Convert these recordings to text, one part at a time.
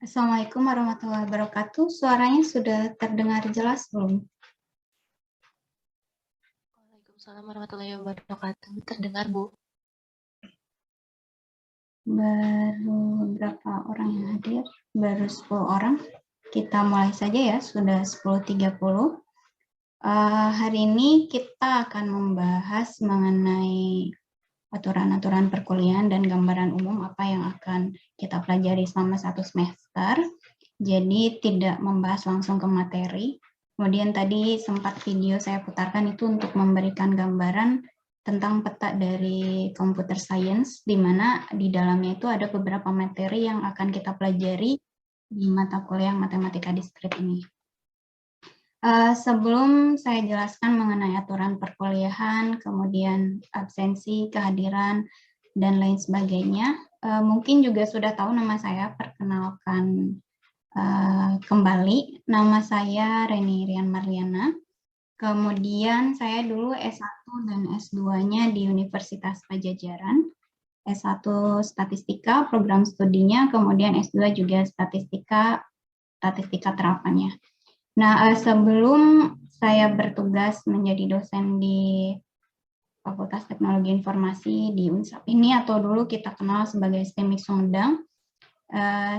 Assalamualaikum warahmatullahi wabarakatuh. Suaranya sudah terdengar jelas belum? Waalaikumsalam warahmatullahi wabarakatuh. Terdengar, Bu? Baru berapa orang yang hadir? Baru 10 orang. Kita mulai saja ya, sudah 10.30. Hari ini kita akan membahas mengenai aturan-aturan perkuliahan dan gambaran umum apa yang akan kita pelajari selama 1 semester. Jadi tidak membahas langsung ke materi. Kemudian tadi sempat video saya putarkan itu untuk memberikan gambaran tentang peta dari computer science, di mana di dalamnya itu ada beberapa materi yang akan kita pelajari di mata kuliah matematika diskrit ini. Sebelum saya jelaskan mengenai aturan perkuliahan, kemudian absensi, kehadiran, dan lain sebagainya, mungkin juga sudah tahu nama saya, perkenalkan kembali. Nama saya Reni Rian Marliana. Kemudian saya dulu S1 dan S2-nya di Universitas Pajajaran. S1 Statistika, program studinya, kemudian S2 juga Statistika terapannya. Nah, sebelum saya bertugas menjadi dosen di Fakultas Teknologi Informasi di UNSAP ini, atau dulu kita kenal sebagai STEMIK Sumedang,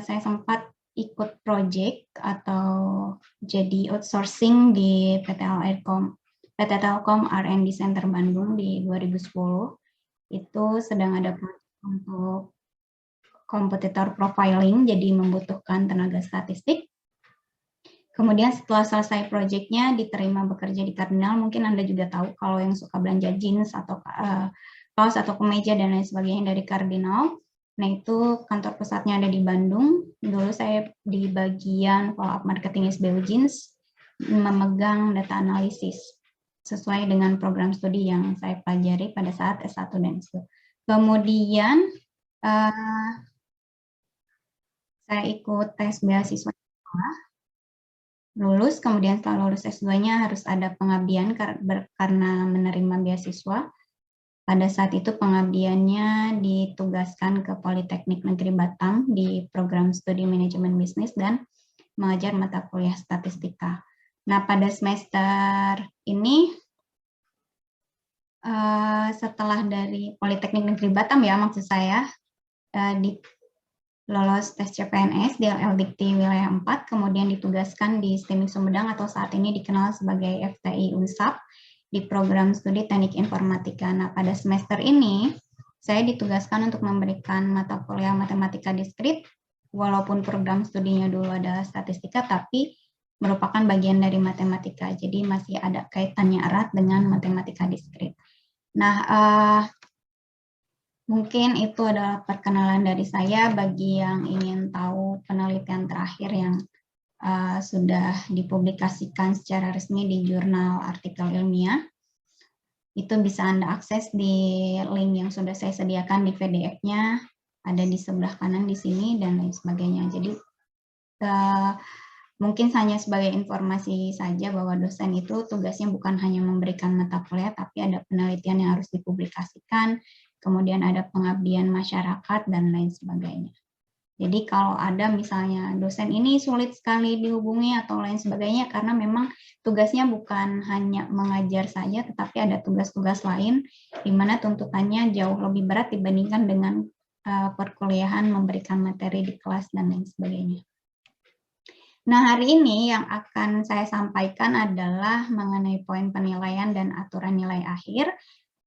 saya sempat ikut project atau jadi outsourcing di PT Telkom R&D Center Bandung di 2010. Itu sedang ada project untuk kompetitor profiling, jadi membutuhkan tenaga statistik. Kemudian setelah selesai proyeknya diterima bekerja di Cardinal, mungkin Anda juga tahu kalau yang suka belanja jeans atau kaos atau kemeja dan lain sebagainya dari Cardinal. Nah, itu kantor pusatnya ada di Bandung. Dulu saya di bagian follow-up marketing SBU Jeans, memegang data analisis sesuai dengan program studi yang saya pelajari pada saat S1 dan S2. Kemudian saya ikut tes beasiswa lulus, kemudian setelah lulus S2-nya harus ada pengabdian karena menerima beasiswa. Pada saat itu pengabdiannya ditugaskan ke Politeknik Negeri Batam di program studi manajemen bisnis dan mengajar mata kuliah statistika. Nah, pada semester ini setelah dari Politeknik Negeri Batam ya, maksud saya di lolos tes CPNS di LDikti wilayah 4, kemudian ditugaskan di STEMIK Sumedang atau saat ini dikenal sebagai FTI Unsap di program studi Teknik Informatika. Nah, pada semester ini saya ditugaskan untuk memberikan mata kuliah matematika diskrit, walaupun program studinya dulu adalah statistika, tapi merupakan bagian dari matematika, jadi masih ada kaitannya erat dengan matematika diskrit. Nah, mungkin itu adalah perkenalan dari saya bagi yang ingin tahu penelitian terakhir yang sudah dipublikasikan secara resmi di jurnal artikel ilmiah. Itu bisa Anda akses di link yang sudah saya sediakan di PDF-nya, ada di sebelah kanan di sini, dan lain sebagainya. Jadi mungkin hanya sebagai informasi saja bahwa dosen itu tugasnya bukan hanya memberikan mata kuliah, tapi ada penelitian yang harus dipublikasikan, kemudian ada pengabdian masyarakat, dan lain sebagainya. Jadi kalau ada misalnya dosen ini sulit sekali dihubungi atau lain sebagainya, karena memang tugasnya bukan hanya mengajar saja, tetapi ada tugas-tugas lain, di mana tuntutannya jauh lebih berat dibandingkan dengan perkuliahan memberikan materi di kelas, dan lain sebagainya. Nah, hari ini yang akan saya sampaikan adalah mengenai poin penilaian dan aturan nilai akhir,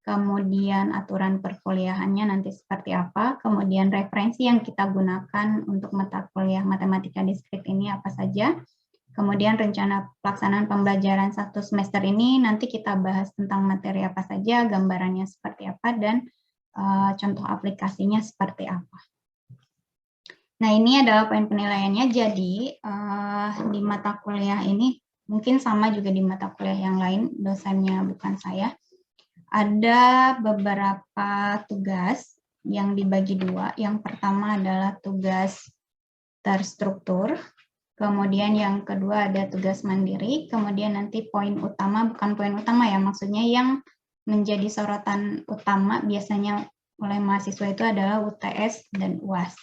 kemudian aturan perkuliahannya nanti seperti apa, kemudian referensi yang kita gunakan untuk mata kuliah matematika diskrit ini apa saja, kemudian rencana pelaksanaan pembelajaran 1 semester ini nanti kita bahas tentang materi apa saja, gambarannya seperti apa, dan contoh aplikasinya seperti apa. Nah, ini adalah poin penilaiannya. Jadi, di mata kuliah ini, mungkin sama juga di mata kuliah yang lain, dosennya bukan saya, ada beberapa tugas yang dibagi dua. Yang pertama adalah tugas terstruktur, kemudian yang kedua ada tugas mandiri, kemudian nanti poin utama, bukan poin utama ya, maksudnya yang menjadi sorotan utama biasanya oleh mahasiswa itu adalah UTS dan UAS.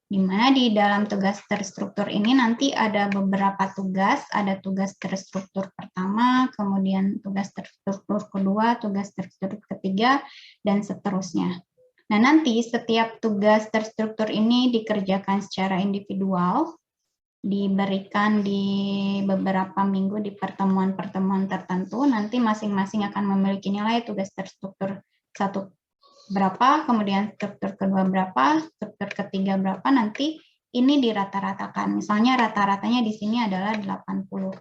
Di mana di dalam tugas terstruktur ini nanti ada beberapa tugas, ada tugas terstruktur pertama, kemudian tugas terstruktur kedua, tugas terstruktur ketiga, dan seterusnya. Nah, nanti setiap tugas terstruktur ini dikerjakan secara individual, diberikan di beberapa minggu di pertemuan-pertemuan tertentu, nanti masing-masing akan memiliki nilai tugas terstruktur satu berapa, kemudian struktur kedua berapa, struktur ketiga berapa, nanti ini dirata-ratakan. Misalnya rata-ratanya di sini adalah 80.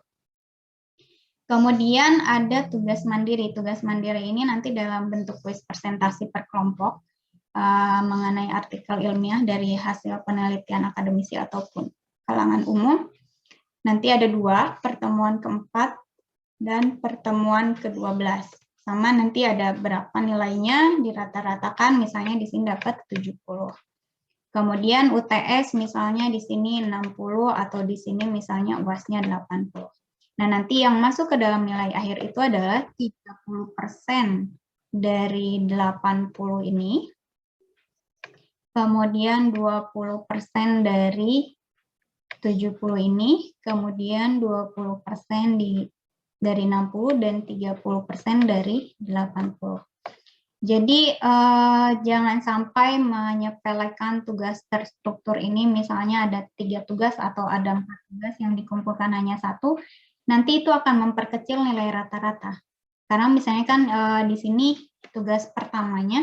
Kemudian ada tugas mandiri. Tugas mandiri ini nanti dalam bentuk kuis presentasi per kelompok mengenai artikel ilmiah dari hasil penelitian akademisi ataupun kalangan umum. Nanti ada 2, pertemuan keempat dan pertemuan ke-12. Sama nanti ada berapa nilainya dirata-ratakan, misalnya di sini dapat 70. Kemudian UTS misalnya di sini 60 atau di sini misalnya UAS-nya 80. Nah, nanti yang masuk ke dalam nilai akhir itu adalah 30% dari 80 ini. Kemudian 20% dari 70 ini, kemudian 20% dari 60 dan 30% dari 80. Jadi jangan sampai menyepelekan tugas terstruktur ini, misalnya ada 3 tugas atau ada 4 tugas yang dikumpulkan hanya 1, nanti itu akan memperkecil nilai rata-rata. Karena misalnya kan di sini tugas pertamanya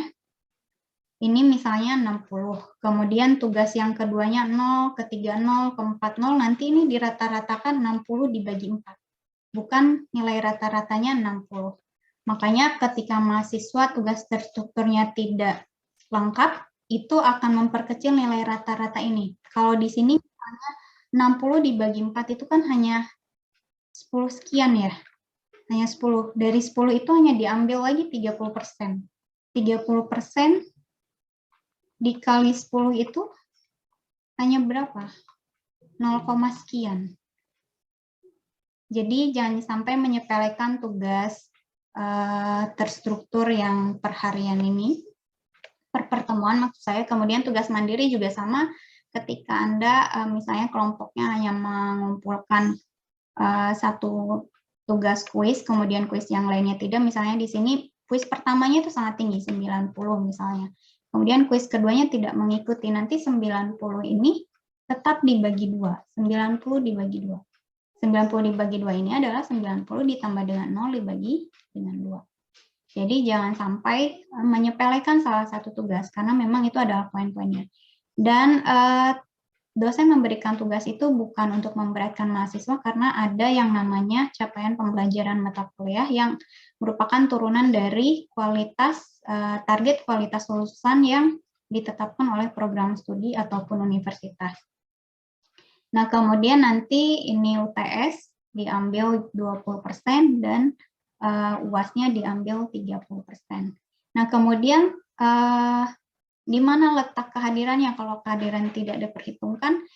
ini misalnya 60, kemudian tugas yang keduanya 0, ketiga 0, keempat 0, nanti ini dirata-ratakan 60 dibagi 4. Bukan nilai rata-ratanya 60. Makanya ketika mahasiswa tugas terstrukturnya tidak lengkap, itu akan memperkecil nilai rata-rata ini. Kalau di sini misalnya 60 dibagi 4 itu kan hanya 10 sekian ya. Hanya 10. Dari 10 itu hanya diambil lagi 30%. 30% dikali 10 itu hanya berapa? 0, sekian. Jadi jangan sampai menyepelekan tugas terstruktur yang perharian ini, per pertemuan maksud saya. Kemudian tugas mandiri juga sama, ketika Anda misalnya kelompoknya hanya mengumpulkan satu tugas kuis, kemudian kuis yang lainnya tidak, misalnya di sini kuis pertamanya itu sangat tinggi, 90 misalnya. Kemudian kuis keduanya tidak mengikuti, nanti 90 ini tetap dibagi 2, 90 dibagi 2. 90 dibagi 2 ini adalah 90 ditambah dengan 0 dibagi dengan 2. Jadi jangan sampai menyepelekan salah satu tugas, karena memang itu adalah poin-poinnya. Dan dosen memberikan tugas itu bukan untuk memberatkan mahasiswa, karena ada yang namanya capaian pembelajaran mata kuliah yang merupakan turunan dari kualitas target kualitas lulusan yang ditetapkan oleh program studi ataupun universitas. Nah, kemudian nanti ini UTS diambil 20% dan UAS-nya diambil 30%. Nah, kemudian di mana letak kehadirannya? Kalau kehadiran tidak diperhitungkan,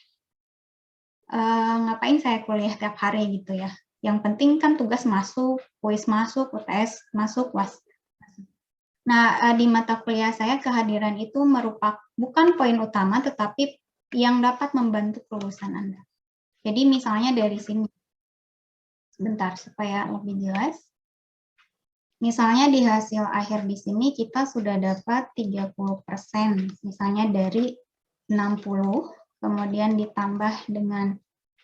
ngapain saya kuliah tiap hari gitu ya. Yang penting kan tugas masuk, kuis masuk, UTS masuk, UAS. Nah, di mata kuliah saya kehadiran itu merupakan bukan poin utama, tetapi yang dapat membantu kelulusan Anda. Jadi misalnya dari sini, sebentar supaya lebih jelas. Misalnya di hasil akhir di sini kita sudah dapat 30%, misalnya dari 60, kemudian ditambah dengan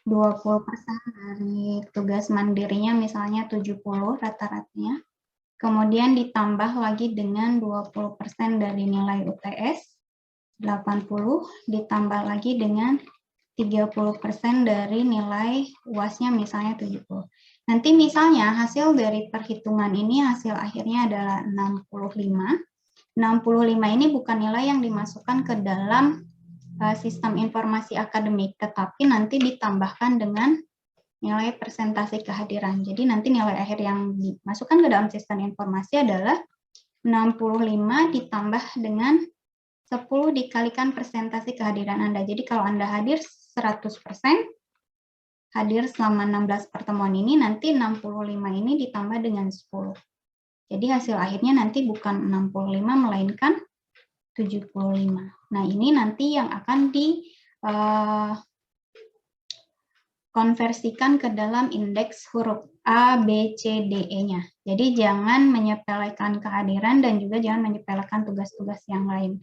20% dari tugas mandirinya, misalnya 70 rata-ratanya, kemudian ditambah lagi dengan 20% dari nilai UTS, 80, ditambah lagi dengan 30% dari nilai UAS-nya misalnya 70. Nanti misalnya hasil dari perhitungan ini hasil akhirnya adalah 65. 65 ini bukan nilai yang dimasukkan ke dalam sistem informasi akademik, tetapi nanti ditambahkan dengan nilai persentase kehadiran. Jadi nanti nilai akhir yang dimasukkan ke dalam sistem informasi adalah 65 ditambah dengan 10 dikalikan persentase kehadiran Anda. Jadi kalau Anda hadir 100%, hadir selama 16 pertemuan ini, nanti 65 ini ditambah dengan 10. Jadi hasil akhirnya nanti bukan 65, melainkan 75. Nah, ini nanti yang akan konversikan ke dalam indeks huruf A, B, C, D, E-nya. Jadi jangan menyepelekan kehadiran dan juga jangan menyepelekan tugas-tugas yang lain.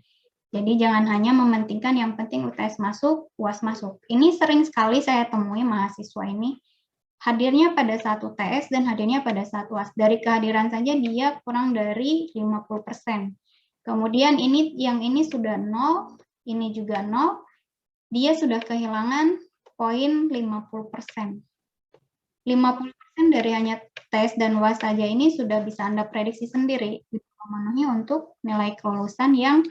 Jadi jangan hanya mementingkan yang penting UTS masuk, UAS masuk. Ini sering sekali saya temui mahasiswa ini hadirnya pada saat UTS dan hadirnya pada saat UAS. Dari kehadiran saja dia kurang dari 50%. Kemudian yang ini sudah 0, ini juga 0, dia sudah kehilangan poin 50%. 50% dari hanya tes dan UAS saja ini sudah bisa Anda prediksi sendiri, memenuhi untuk nilai kelulusan yang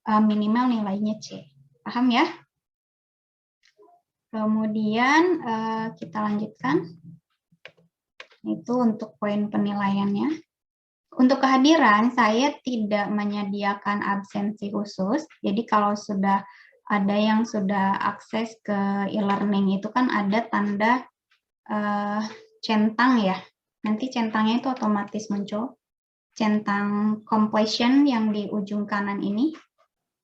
minimal nilainya C. Paham ya? Kemudian kita lanjutkan. Itu untuk poin penilaiannya. Untuk kehadiran, saya tidak menyediakan absensi khusus. Jadi kalau sudah ada yang sudah akses ke e-learning itu kan ada tanda centang ya. Nanti centangnya itu otomatis muncul. Centang completion yang di ujung kanan ini.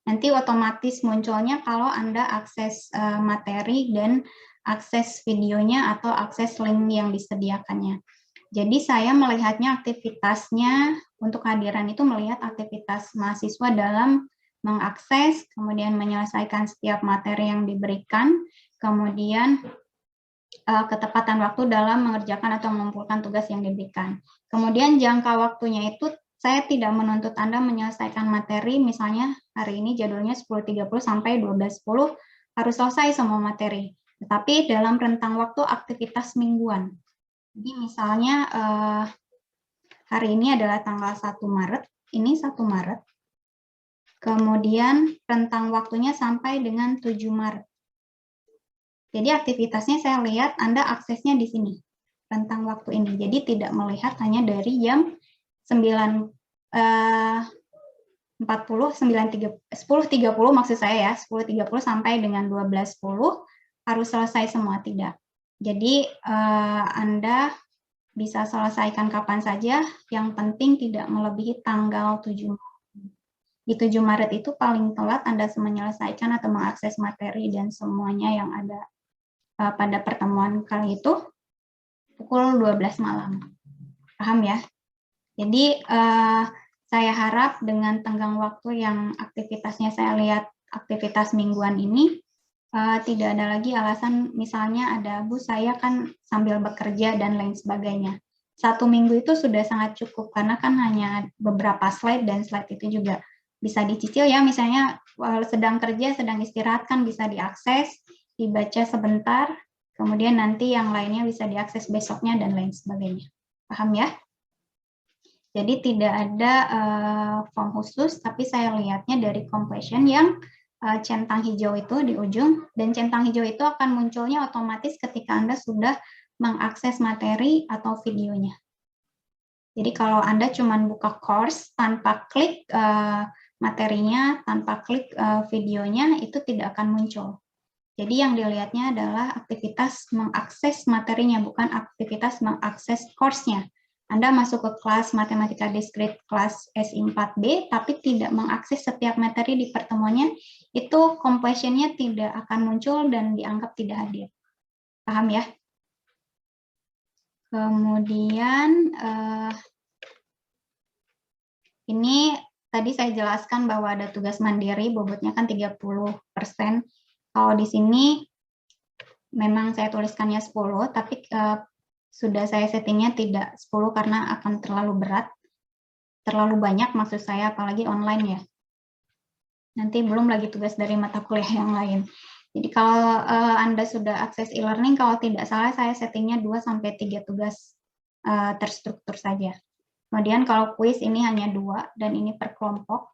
Nanti otomatis munculnya kalau Anda akses materi dan akses videonya atau akses link yang disediakannya. Jadi saya melihatnya aktivitasnya untuk kehadiran itu melihat aktivitas mahasiswa dalam mengakses, kemudian menyelesaikan setiap materi yang diberikan, kemudian ketepatan waktu dalam mengerjakan atau mengumpulkan tugas yang diberikan. Kemudian jangka waktunya itu saya tidak menuntut Anda menyelesaikan materi, misalnya hari ini jadwalnya 10.30 sampai 12.10 harus selesai semua materi. Tetapi dalam rentang waktu aktivitas mingguan. Jadi misalnya hari ini adalah tanggal 1 Maret, ini 1 Maret. Kemudian rentang waktunya sampai dengan 7 Maret. Jadi aktivitasnya saya lihat Anda aksesnya di sini, rentang waktu ini. Jadi tidak melihat hanya dari jam 10.30 maksud saya ya, 10.30 sampai dengan 12.10 harus selesai semua, tidak. Jadi Anda bisa selesaikan kapan saja, yang penting tidak melebihi tanggal 7 Maret. Di 7 Maret itu paling telat Anda menyelesaikan atau mengakses materi dan semuanya yang ada pada pertemuan kali itu pukul 12 malam. Paham ya? Jadi saya harap dengan tenggang waktu yang aktivitasnya saya lihat aktivitas mingguan ini, tidak ada lagi alasan misalnya ada Bu saya kan sambil bekerja dan lain sebagainya. 1 minggu itu sudah sangat cukup karena kan hanya beberapa slide dan slide itu juga bisa dicicil ya, misalnya sedang kerja, sedang istirahat kan bisa diakses, dibaca sebentar, kemudian nanti yang lainnya bisa diakses besoknya dan lain sebagainya. Paham ya? Jadi tidak ada form khusus, tapi saya lihatnya dari completion yang centang hijau itu di ujung, dan centang hijau itu akan munculnya otomatis ketika Anda sudah mengakses materi atau videonya. Jadi kalau Anda cuma buka course tanpa klik materinya, tanpa klik videonya, itu tidak akan muncul. Jadi yang dilihatnya adalah aktivitas mengakses materinya, bukan aktivitas mengakses course-nya. Anda masuk ke kelas Matematika Diskrit kelas SI4B, tapi tidak mengakses setiap materi di pertemuannya, itu completion-nya tidak akan muncul dan dianggap tidak hadir. Paham ya? Kemudian, ini tadi saya jelaskan bahwa ada tugas mandiri, bobotnya kan 30%. Kalau di sini, memang saya tuliskannya 10, tapi sudah saya settingnya tidak 10 karena akan terlalu berat, terlalu banyak maksud saya, apalagi online ya. Nanti belum lagi tugas dari mata kuliah yang lain. Jadi kalau Anda sudah akses e-learning, kalau tidak salah saya settingnya 2-3 tugas terstruktur saja. Kemudian kalau kuis ini hanya 2 dan ini per kelompok.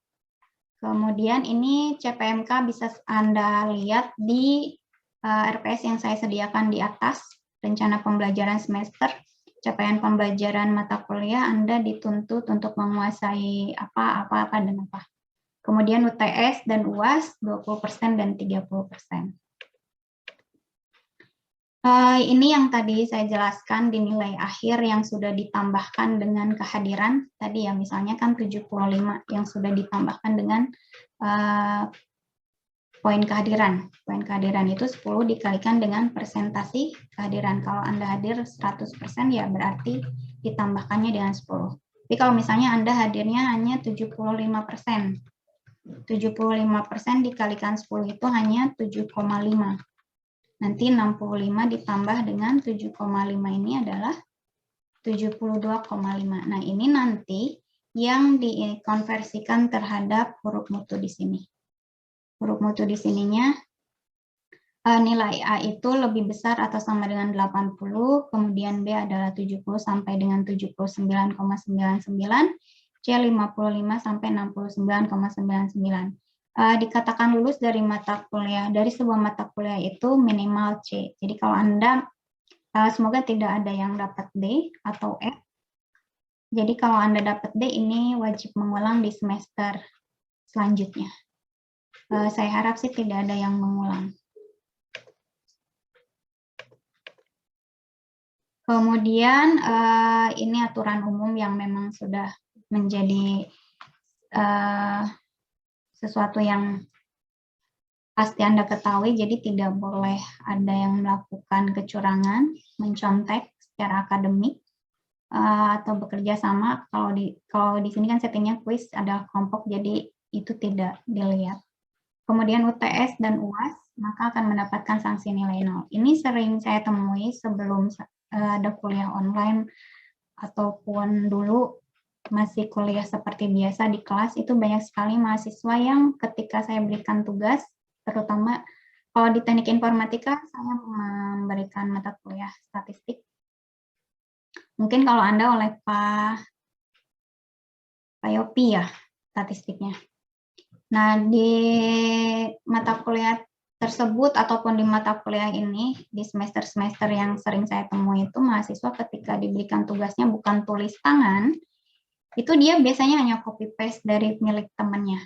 Kemudian ini CPMK bisa Anda lihat di RPS yang saya sediakan di atas. Rencana pembelajaran semester, capaian pembelajaran mata kuliah, Anda dituntut untuk menguasai apa, dan apa. Kemudian UTS dan UAS 20% dan 30%. Ini yang tadi saya jelaskan di nilai akhir yang sudah ditambahkan dengan kehadiran. Tadi ya misalnya kan 75 yang sudah ditambahkan dengan poin kehadiran. Poin kehadiran itu 10 dikalikan dengan persentasi kehadiran. Kalau Anda hadir 100% ya berarti ditambahkannya dengan 10. Tapi kalau misalnya Anda hadirnya hanya 75%. 75% dikalikan 10 itu hanya 7,5. Nanti 65 ditambah dengan 7,5 ini adalah 72,5. Nah, ini nanti yang dikonversikan terhadap huruf mutu di sini. Huruf mutu di sininya nilai A itu lebih besar atau sama dengan 80, kemudian B adalah 70 sampai dengan 79,99, C 55 sampai 69,99. Dikatakan lulus dari mata kuliah, dari sebuah mata kuliah itu minimal C. Jadi kalau Anda, semoga tidak ada yang dapat D atau F. Jadi kalau Anda dapat D, ini wajib mengulang di semester selanjutnya. Saya harap sih tidak ada yang mengulang. Kemudian ini aturan umum yang memang sudah menjadi sesuatu yang pasti Anda ketahui, jadi tidak boleh ada yang melakukan kecurangan, mencontek secara akademik, atau bekerja sama. Kalau di sini kan settingnya kuis adalah kelompok, jadi itu tidak dilihat. Kemudian UTS dan UAS, maka akan mendapatkan sanksi nilai 0. Ini sering saya temui sebelum ada kuliah online ataupun dulu masih kuliah seperti biasa di kelas, itu banyak sekali mahasiswa yang ketika saya berikan tugas, terutama kalau di teknik informatika saya memberikan mata kuliah statistik. Mungkin kalau Anda oleh Pak Yopi ya statistiknya. Nah, di mata kuliah tersebut ataupun di mata kuliah ini, di semester-semester yang sering saya temui itu, mahasiswa ketika diberikan tugasnya bukan tulis tangan, itu dia biasanya hanya copy paste dari milik temannya.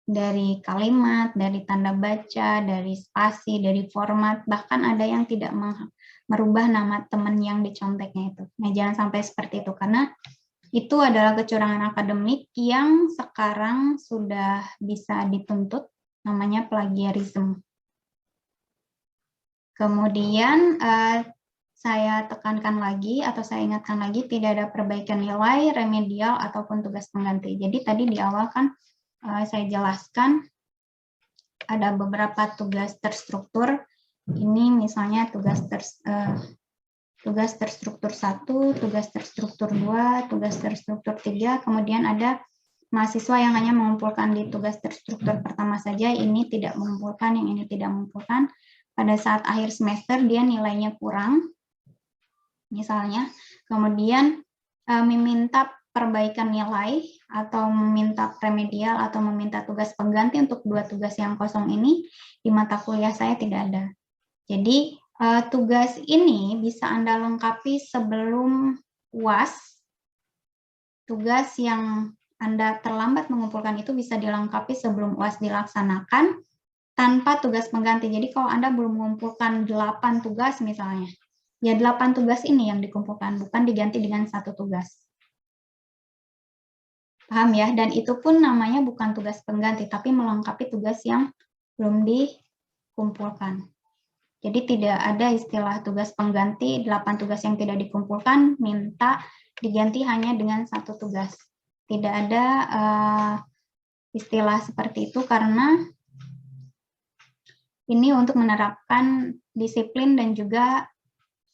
Dari kalimat, dari tanda baca, dari spasi, dari format, bahkan ada yang tidak merubah nama teman yang diconteknya itu. Nah, jangan sampai seperti itu, karena itu adalah kecurangan akademik yang sekarang sudah bisa dituntut, namanya plagiarisme. Kemudian saya tekankan lagi atau saya ingatkan lagi, tidak ada perbaikan nilai, remedial, ataupun tugas pengganti. Jadi tadi di awal kan saya jelaskan ada beberapa tugas terstruktur. Ini misalnya tugas terstruktur 1, tugas terstruktur 2, tugas terstruktur 3, kemudian ada mahasiswa yang hanya mengumpulkan di tugas terstruktur pertama saja, ini tidak mengumpulkan, yang ini tidak mengumpulkan. Pada saat akhir semester dia nilainya kurang, misalnya, kemudian meminta perbaikan nilai atau meminta remedial atau meminta tugas pengganti untuk 2 tugas yang kosong ini, di mata kuliah saya tidak ada. Jadi tugas ini bisa Anda lengkapi sebelum UAS. Tugas yang Anda terlambat mengumpulkan itu bisa dilengkapi sebelum UAS dilaksanakan tanpa tugas pengganti. Jadi kalau Anda belum mengumpulkan 8 tugas misalnya, ya 8 tugas ini yang dikumpulkan, bukan diganti dengan 1 tugas. Paham ya? Dan itu pun namanya bukan tugas pengganti, tapi melengkapi tugas yang belum dikumpulkan. Jadi tidak ada istilah tugas pengganti, 8 tugas yang tidak dikumpulkan, minta diganti hanya dengan 1 tugas. Tidak ada istilah seperti itu karena ini untuk menerapkan disiplin dan juga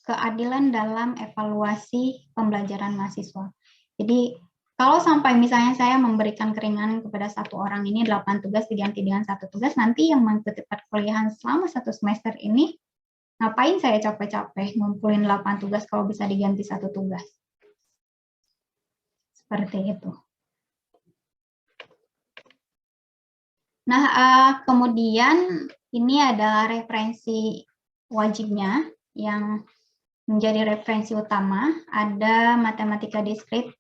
keadilan dalam evaluasi pembelajaran mahasiswa. Jadi kalau sampai misalnya saya memberikan keringanan kepada 1 orang ini 8 tugas diganti dengan 1 tugas, nanti yang mengikuti perkuliahan selama 1 semester ini, ngapain saya capek-capek ngumpulin 8 tugas kalau bisa diganti 1 tugas? Seperti itu. Nah, kemudian ini adalah referensi wajibnya yang menjadi referensi utama. Ada matematika diskrit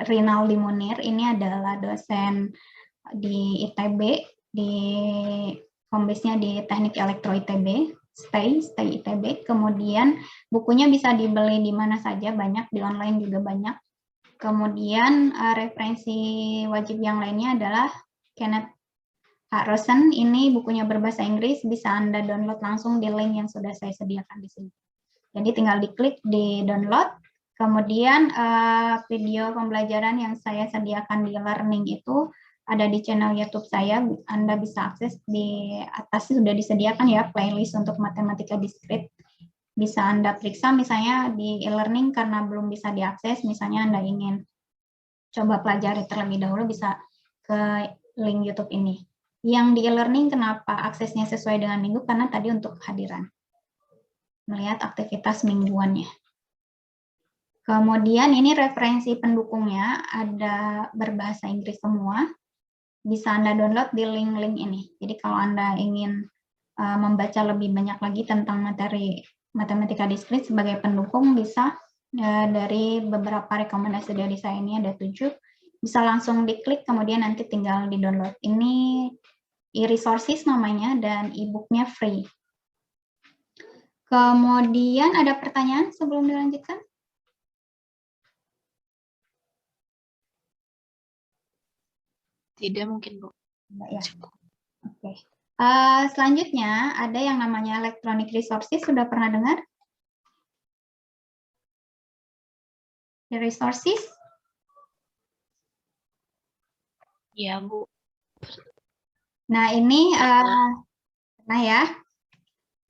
Rinaldi Munir, ini adalah dosen di ITB, di home-base-nya di Teknik Elektro ITB, Stay ITB. Kemudian bukunya bisa dibeli di mana saja, banyak, di online juga banyak. Kemudian referensi wajib yang lainnya adalah Kenneth Kak Rosen, ini bukunya berbahasa Inggris, bisa Anda download langsung di link yang sudah saya sediakan di sini. Jadi tinggal diklik di download, kemudian video pembelajaran yang saya sediakan di learning itu ada di channel YouTube saya, Anda bisa akses di atas sudah disediakan ya playlist untuk matematika diskrit. Bisa Anda periksa misalnya di e-learning karena belum bisa diakses, misalnya Anda ingin coba pelajari terlebih dahulu bisa ke link YouTube ini. Yang di e-learning kenapa aksesnya sesuai dengan minggu? Karena tadi untuk kehadiran. Melihat aktivitas mingguannya. Kemudian ini referensi pendukungnya, ada berbahasa Inggris semua. Bisa Anda download di link-link ini. Jadi kalau Anda ingin membaca lebih banyak lagi tentang materi matematika diskrit sebagai pendukung, bisa dari beberapa rekomendasi dari saya ini ada 7. Bisa langsung diklik, kemudian nanti tinggal di-download. Ini e-resources namanya, dan e-booknya free. Kemudian ada pertanyaan sebelum dilanjutkan? Tidak mungkin, Bu. Ya. Oke. Selanjutnya ada yang namanya electronic resources, sudah pernah dengar? Resources? Iya, Bu. Nah, ini nah ya.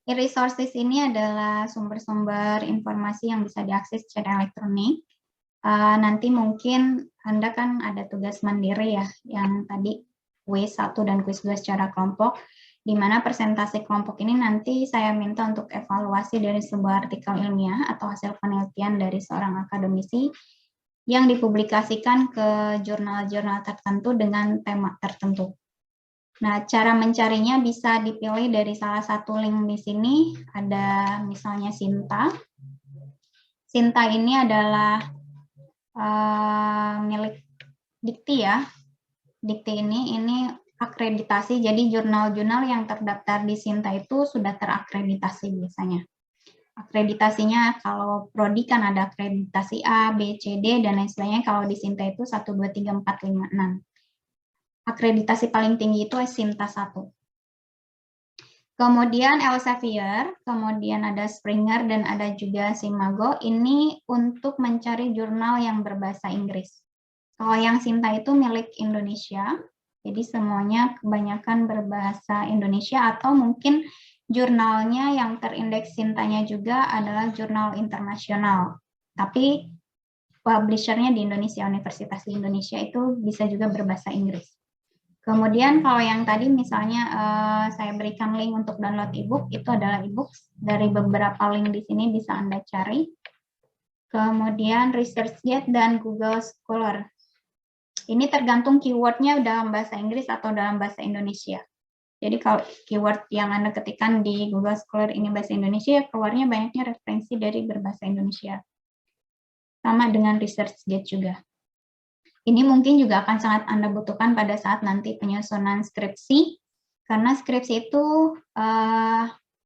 E-resources ini adalah sumber-sumber informasi yang bisa diakses secara elektronik. Nanti mungkin Anda kan ada tugas mandiri ya, yang tadi kuis 1 dan kuis 2 secara kelompok, di mana presentasi kelompok ini nanti saya minta untuk evaluasi dari sebuah artikel ilmiah atau hasil penelitian dari seorang akademisi yang dipublikasikan ke jurnal-jurnal tertentu dengan tema tertentu. Nah, cara mencarinya bisa dipilih dari salah satu link di sini, ada misalnya Sinta. Sinta ini adalah milik Dikti ya. Dikti ini akreditasi, jadi jurnal-jurnal yang terdaftar di Sinta itu sudah terakreditasi biasanya. Akreditasinya kalau prodi kan ada akreditasi A, B, C, D, dan lain sebagainya. Kalau di Sinta itu 1, 2, 3, 4, 5, 6. Akreditasi paling tinggi itu Sinta 1. Kemudian Elsevier, kemudian ada Springer, dan ada juga Simago. Ini untuk mencari jurnal yang berbahasa Inggris. Kalau yang Sinta itu milik Indonesia, jadi semuanya kebanyakan berbahasa Indonesia, atau mungkin jurnalnya yang terindeks Sintanya juga adalah jurnal internasional. Tapi publishernya di Indonesia, Universitas di Indonesia itu bisa juga berbahasa Inggris. Kemudian kalau yang tadi misalnya saya berikan link untuk download ebook, itu adalah ebook dari beberapa link di sini bisa Anda cari. Kemudian ResearchGate dan Google Scholar. Ini tergantung keywordnya dalam bahasa Inggris atau dalam bahasa Indonesia. Jadi kalau keyword yang Anda ketikkan di Google Scholar ini bahasa Indonesia, keluarnya banyaknya referensi dari berbahasa Indonesia. Sama dengan ResearchGate juga. Ini mungkin juga akan sangat Anda butuhkan pada saat nanti penyusunan skripsi, karena skripsi itu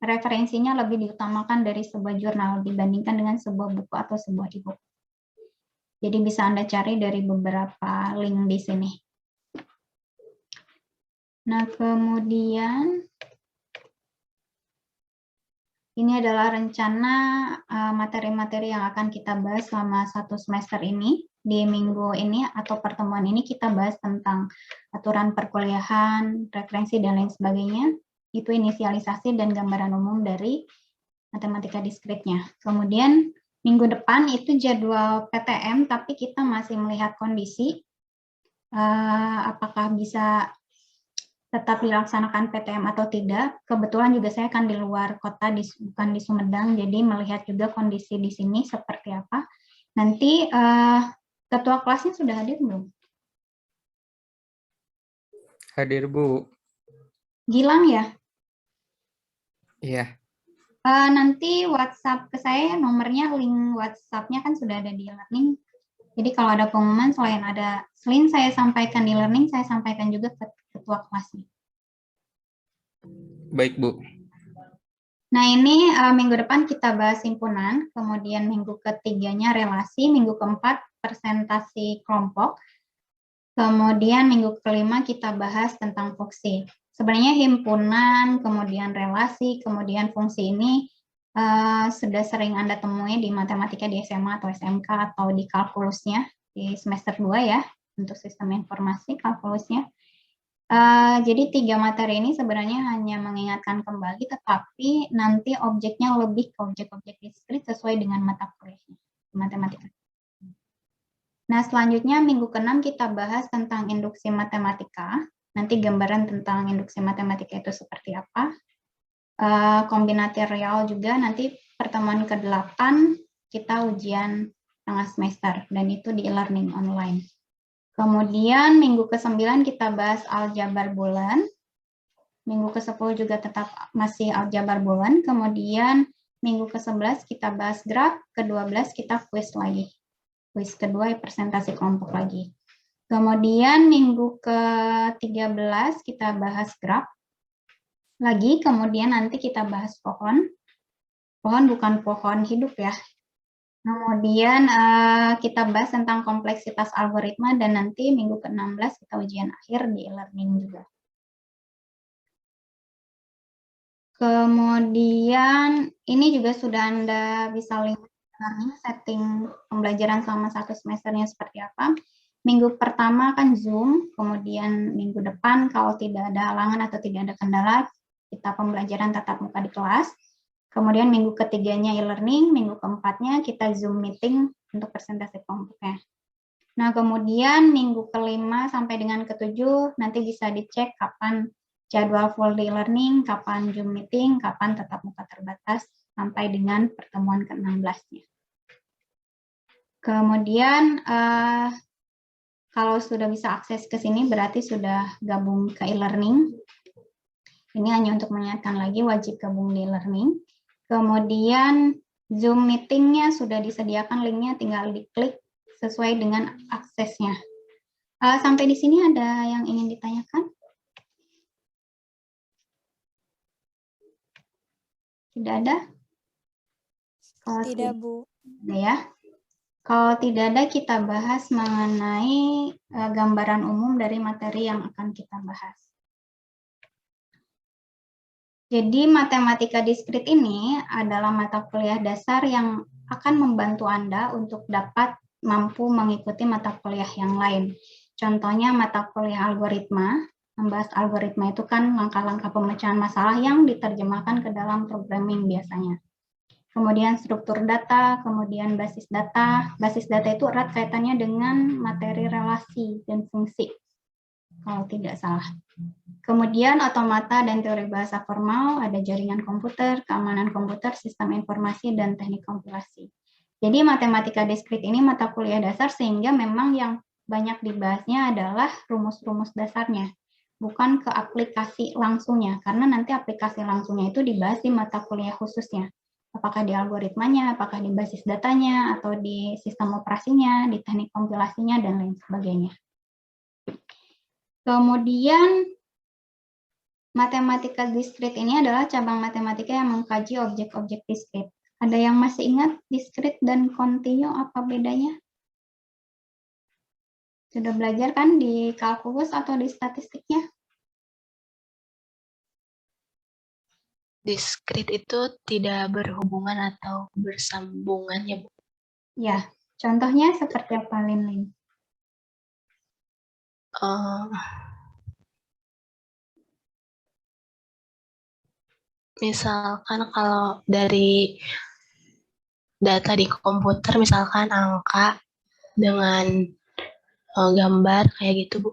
referensinya lebih diutamakan dari sebuah jurnal dibandingkan dengan sebuah buku atau sebuah e-book. Jadi bisa Anda cari dari beberapa link di sini. Nah, kemudian ini adalah rencana materi-materi yang akan kita bahas selama 1 semester ini. Di minggu ini atau pertemuan ini kita bahas tentang aturan perkuliahan, referensi, dan lain sebagainya. Itu inisialisasi dan gambaran umum dari matematika diskritnya. Kemudian minggu depan itu jadwal PTM, tapi kita masih melihat kondisi apakah bisa tetap dilaksanakan PTM atau tidak. Kebetulan juga saya akan di luar kota, bukan di Sumedang, jadi melihat juga kondisi di sini seperti apa. Nanti ketua kelasnya sudah hadir belum? Hadir, Bu. Gilang ya? Iya. Nanti WhatsApp ke saya, nomornya, link WhatsApp-nya kan sudah ada di learning. Jadi kalau ada pengumuman, selain saya sampaikan di learning, saya sampaikan juga ke ketua kelasnya. Baik, Bu. Nah, ini minggu depan kita bahas himpunan, kemudian minggu ketiganya relasi, minggu keempat presentasi kelompok, kemudian minggu kelima kita bahas tentang foksi. Sebenarnya himpunan, kemudian relasi, kemudian fungsi ini sudah sering Anda temui di matematika di SMA atau SMK atau di kalkulusnya di semester 2 ya, untuk sistem informasi kalkulusnya. Jadi 3 materi ini sebenarnya hanya mengingatkan kembali, tetapi nanti objeknya lebih ke objek-objek diskrit sesuai dengan mata kuliahnya, matematika. Nah, selanjutnya minggu ke-6 kita bahas tentang induksi matematika. Nanti gambaran tentang induksi matematika itu seperti apa. Kombinasi real juga nanti pertemuan ke-8 kita ujian tengah semester, dan itu di e-learning online. Kemudian minggu ke-9 kita bahas aljabar bulan. Minggu ke-10 juga tetap masih aljabar bulan. Kemudian minggu ke-11 kita bahas graf, ke-12 kita kuis lagi. Kuis kedua presentasi kelompok lagi. Kemudian minggu ke-13 kita bahas graf lagi. Kemudian nanti kita bahas pohon. Pohon bukan pohon hidup ya. Kemudian kita bahas tentang kompleksitas algoritma, dan nanti minggu ke-16 kita ujian akhir di e-learning juga. Kemudian ini juga sudah Anda bisa lihat setting pembelajaran selama 1 semesternya seperti apa. Minggu pertama kan Zoom, kemudian minggu depan kalau tidak ada halangan atau tidak ada kendala, kita pembelajaran tatap muka di kelas. Kemudian minggu ketiganya e-learning, minggu keempatnya kita Zoom meeting untuk presentasi kelompoknya. Nah, kemudian minggu ke-5 sampai dengan ke-7 nanti bisa dicek kapan jadwal full day learning, kapan Zoom meeting, kapan tatap muka terbatas, sampai dengan pertemuan ke-16-nya. Kemudian kalau sudah bisa akses ke sini berarti sudah gabung ke e-learning. Ini hanya untuk mengingatkan lagi, wajib gabung di e-learning. Kemudian Zoom meeting-nya sudah disediakan linknya, tinggal diklik sesuai dengan aksesnya. Sampai di sini ada yang ingin ditanyakan? Tidak ada? Kalau Tidak, Bu. Ada ya. Kalau tidak ada, kita bahas mengenai gambaran umum dari materi yang akan kita bahas. Jadi matematika diskrit ini adalah mata kuliah dasar yang akan membantu Anda untuk dapat mampu mengikuti mata kuliah yang lain. Contohnya mata kuliah algoritma, membahas algoritma itu kan langkah-langkah pemecahan masalah yang diterjemahkan ke dalam programming biasanya. Kemudian struktur data, kemudian basis data. Basis data itu erat kaitannya dengan materi relasi dan fungsi, kalau tidak salah. Kemudian otomata dan teori bahasa formal, ada jaringan komputer, keamanan komputer, sistem informasi, dan teknik kompilasi. Jadi matematika diskrit ini mata kuliah dasar sehingga memang yang banyak dibahasnya adalah rumus-rumus dasarnya, bukan ke aplikasi langsungnya, karena nanti aplikasi langsungnya itu dibahas di mata kuliah khususnya. Apakah di algoritmanya, apakah di basis datanya, atau di sistem operasinya, di teknik kompilasinya, dan lain sebagainya. Kemudian matematika diskrit ini adalah cabang matematika yang mengkaji objek-objek diskrit. Ada yang masih ingat diskrit dan kontinu apa bedanya? Sudah belajar kan di kalkulus atau di statistiknya? Diskrit itu tidak berhubungan atau bersambungan ya, Bu? Ya, contohnya seperti apa, Lin? Misalkan kalau dari data di komputer, misalkan angka dengan gambar kayak gitu, Bu.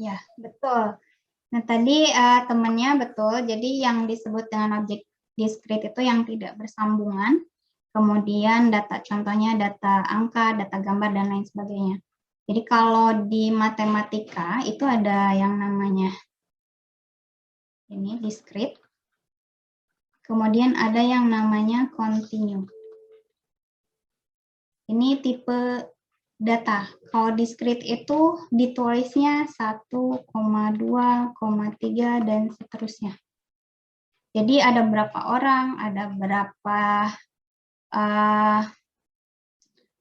Ya, betul. Nah, tadi temannya betul. Jadi yang disebut dengan objek diskrit itu yang tidak bersambungan. Kemudian data, contohnya data angka, data gambar, dan lain sebagainya. Jadi kalau di matematika itu ada yang namanya ini diskrit. Kemudian ada yang namanya kontinu. Ini tipe data. Kalau diskrit itu ditulisnya 1,2,3 dan seterusnya. Jadi ada berapa orang, ada berapa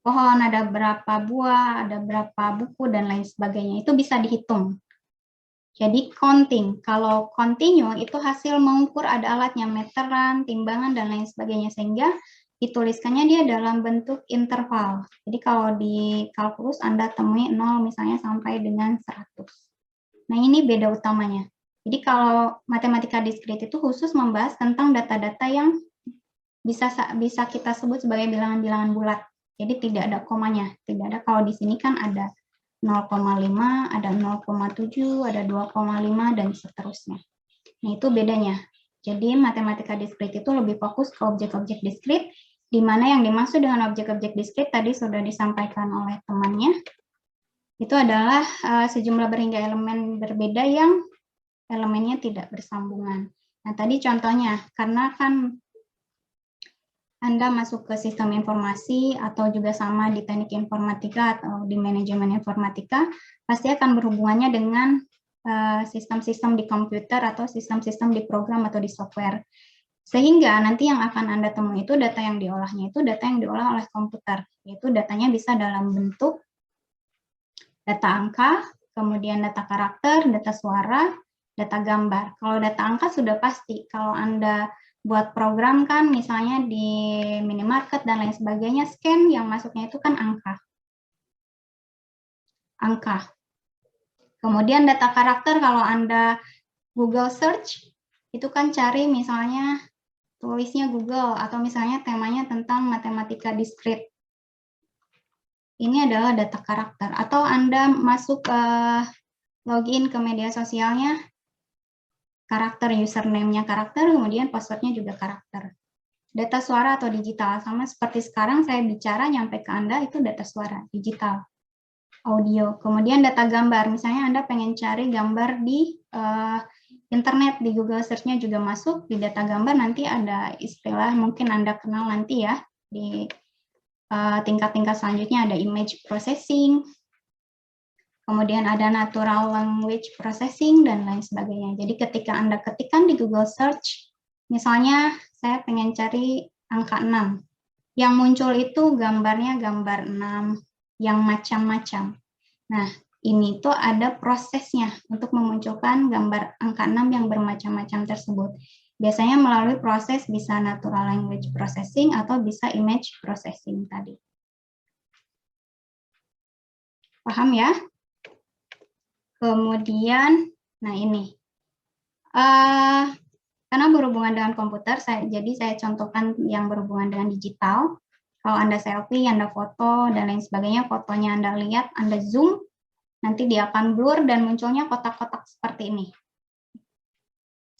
pohon, ada berapa buah, ada berapa buku, dan lain sebagainya. Itu bisa dihitung. Jadi counting, kalau continue itu hasil mengukur ada alatnya, meteran, timbangan, dan lain sebagainya, sehingga dituliskannya dia dalam bentuk interval. Jadi kalau di kalkulus Anda temui 0 misalnya sampai dengan 100. Nah ini beda utamanya. Jadi kalau matematika diskrit itu khusus membahas tentang data-data yang bisa kita sebut sebagai bilangan-bilangan bulat. Jadi tidak ada komanya, tidak ada. Kalau di sini kan ada 0,5, ada 0,7, ada 2,5, dan seterusnya. Nah, itu bedanya. Jadi, matematika diskrit itu lebih fokus ke objek-objek diskrit, di mana yang dimaksud dengan objek-objek diskrit tadi sudah disampaikan oleh temannya. Itu adalah sejumlah berhingga elemen berbeda yang elemennya tidak bersambungan. Nah, tadi contohnya, karena kan Anda masuk ke sistem informasi atau juga sama di teknik informatika atau di manajemen informatika, pasti akan berhubungannya dengan sistem-sistem di komputer atau sistem-sistem di program atau di software. Sehingga nanti yang akan Anda temui itu data yang diolahnya itu data yang diolah oleh komputer, yaitu datanya bisa dalam bentuk data angka, kemudian data karakter, data suara, data gambar. Kalau data angka sudah pasti, kalau Anda buat program kan misalnya di minimarket dan lain sebagainya, scan yang masuknya itu kan angka. Kemudian data karakter kalau Anda Google search, itu kan cari misalnya tulisnya Google atau misalnya temanya tentang matematika diskrit. Ini adalah data karakter. Atau Anda masuk login ke media sosialnya, karakter, username-nya karakter, kemudian password-nya juga karakter. Data suara atau digital, sama seperti sekarang saya bicara nyampe ke Anda, itu data suara, digital. Audio, kemudian data gambar, misalnya Anda pengen cari gambar di internet, di Google Search-nya juga masuk, di data gambar nanti ada istilah, mungkin Anda kenal nanti ya, di tingkat-tingkat selanjutnya ada image processing, kemudian ada natural language processing, dan lain sebagainya. Jadi ketika Anda ketikkan di Google Search, misalnya saya pengen cari angka 6, yang muncul itu gambarnya gambar 6, yang macam-macam. Nah, ini tuh ada prosesnya untuk memunculkan gambar angka 6 yang bermacam-macam tersebut. Biasanya melalui proses bisa natural language processing atau bisa image processing tadi. Paham ya? Kemudian, nah ini. Karena berhubungan dengan komputer, jadi saya contohkan yang berhubungan dengan digital. Kalau Anda selfie, Anda foto, dan lain sebagainya, fotonya Anda lihat, Anda zoom, nanti dia akan blur dan munculnya kotak-kotak seperti ini.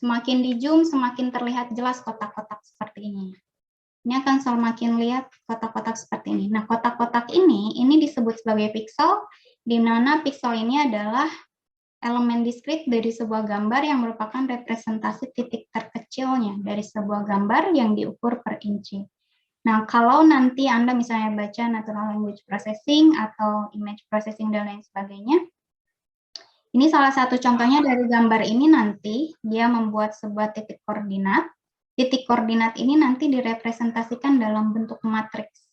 Semakin di zoom, semakin terlihat jelas kotak-kotak seperti ini. Ini akan semakin lihat kotak-kotak seperti ini. Nah, kotak-kotak ini disebut sebagai pixel, di mana pixel ini adalah elemen diskrit dari sebuah gambar yang merupakan representasi titik terkecilnya dari sebuah gambar yang diukur per inci. Nah, kalau nanti Anda misalnya baca natural language processing atau image processing dan lain sebagainya, ini salah satu contohnya dari gambar ini nanti dia membuat sebuah titik koordinat. Titik koordinat ini nanti direpresentasikan dalam bentuk matriks.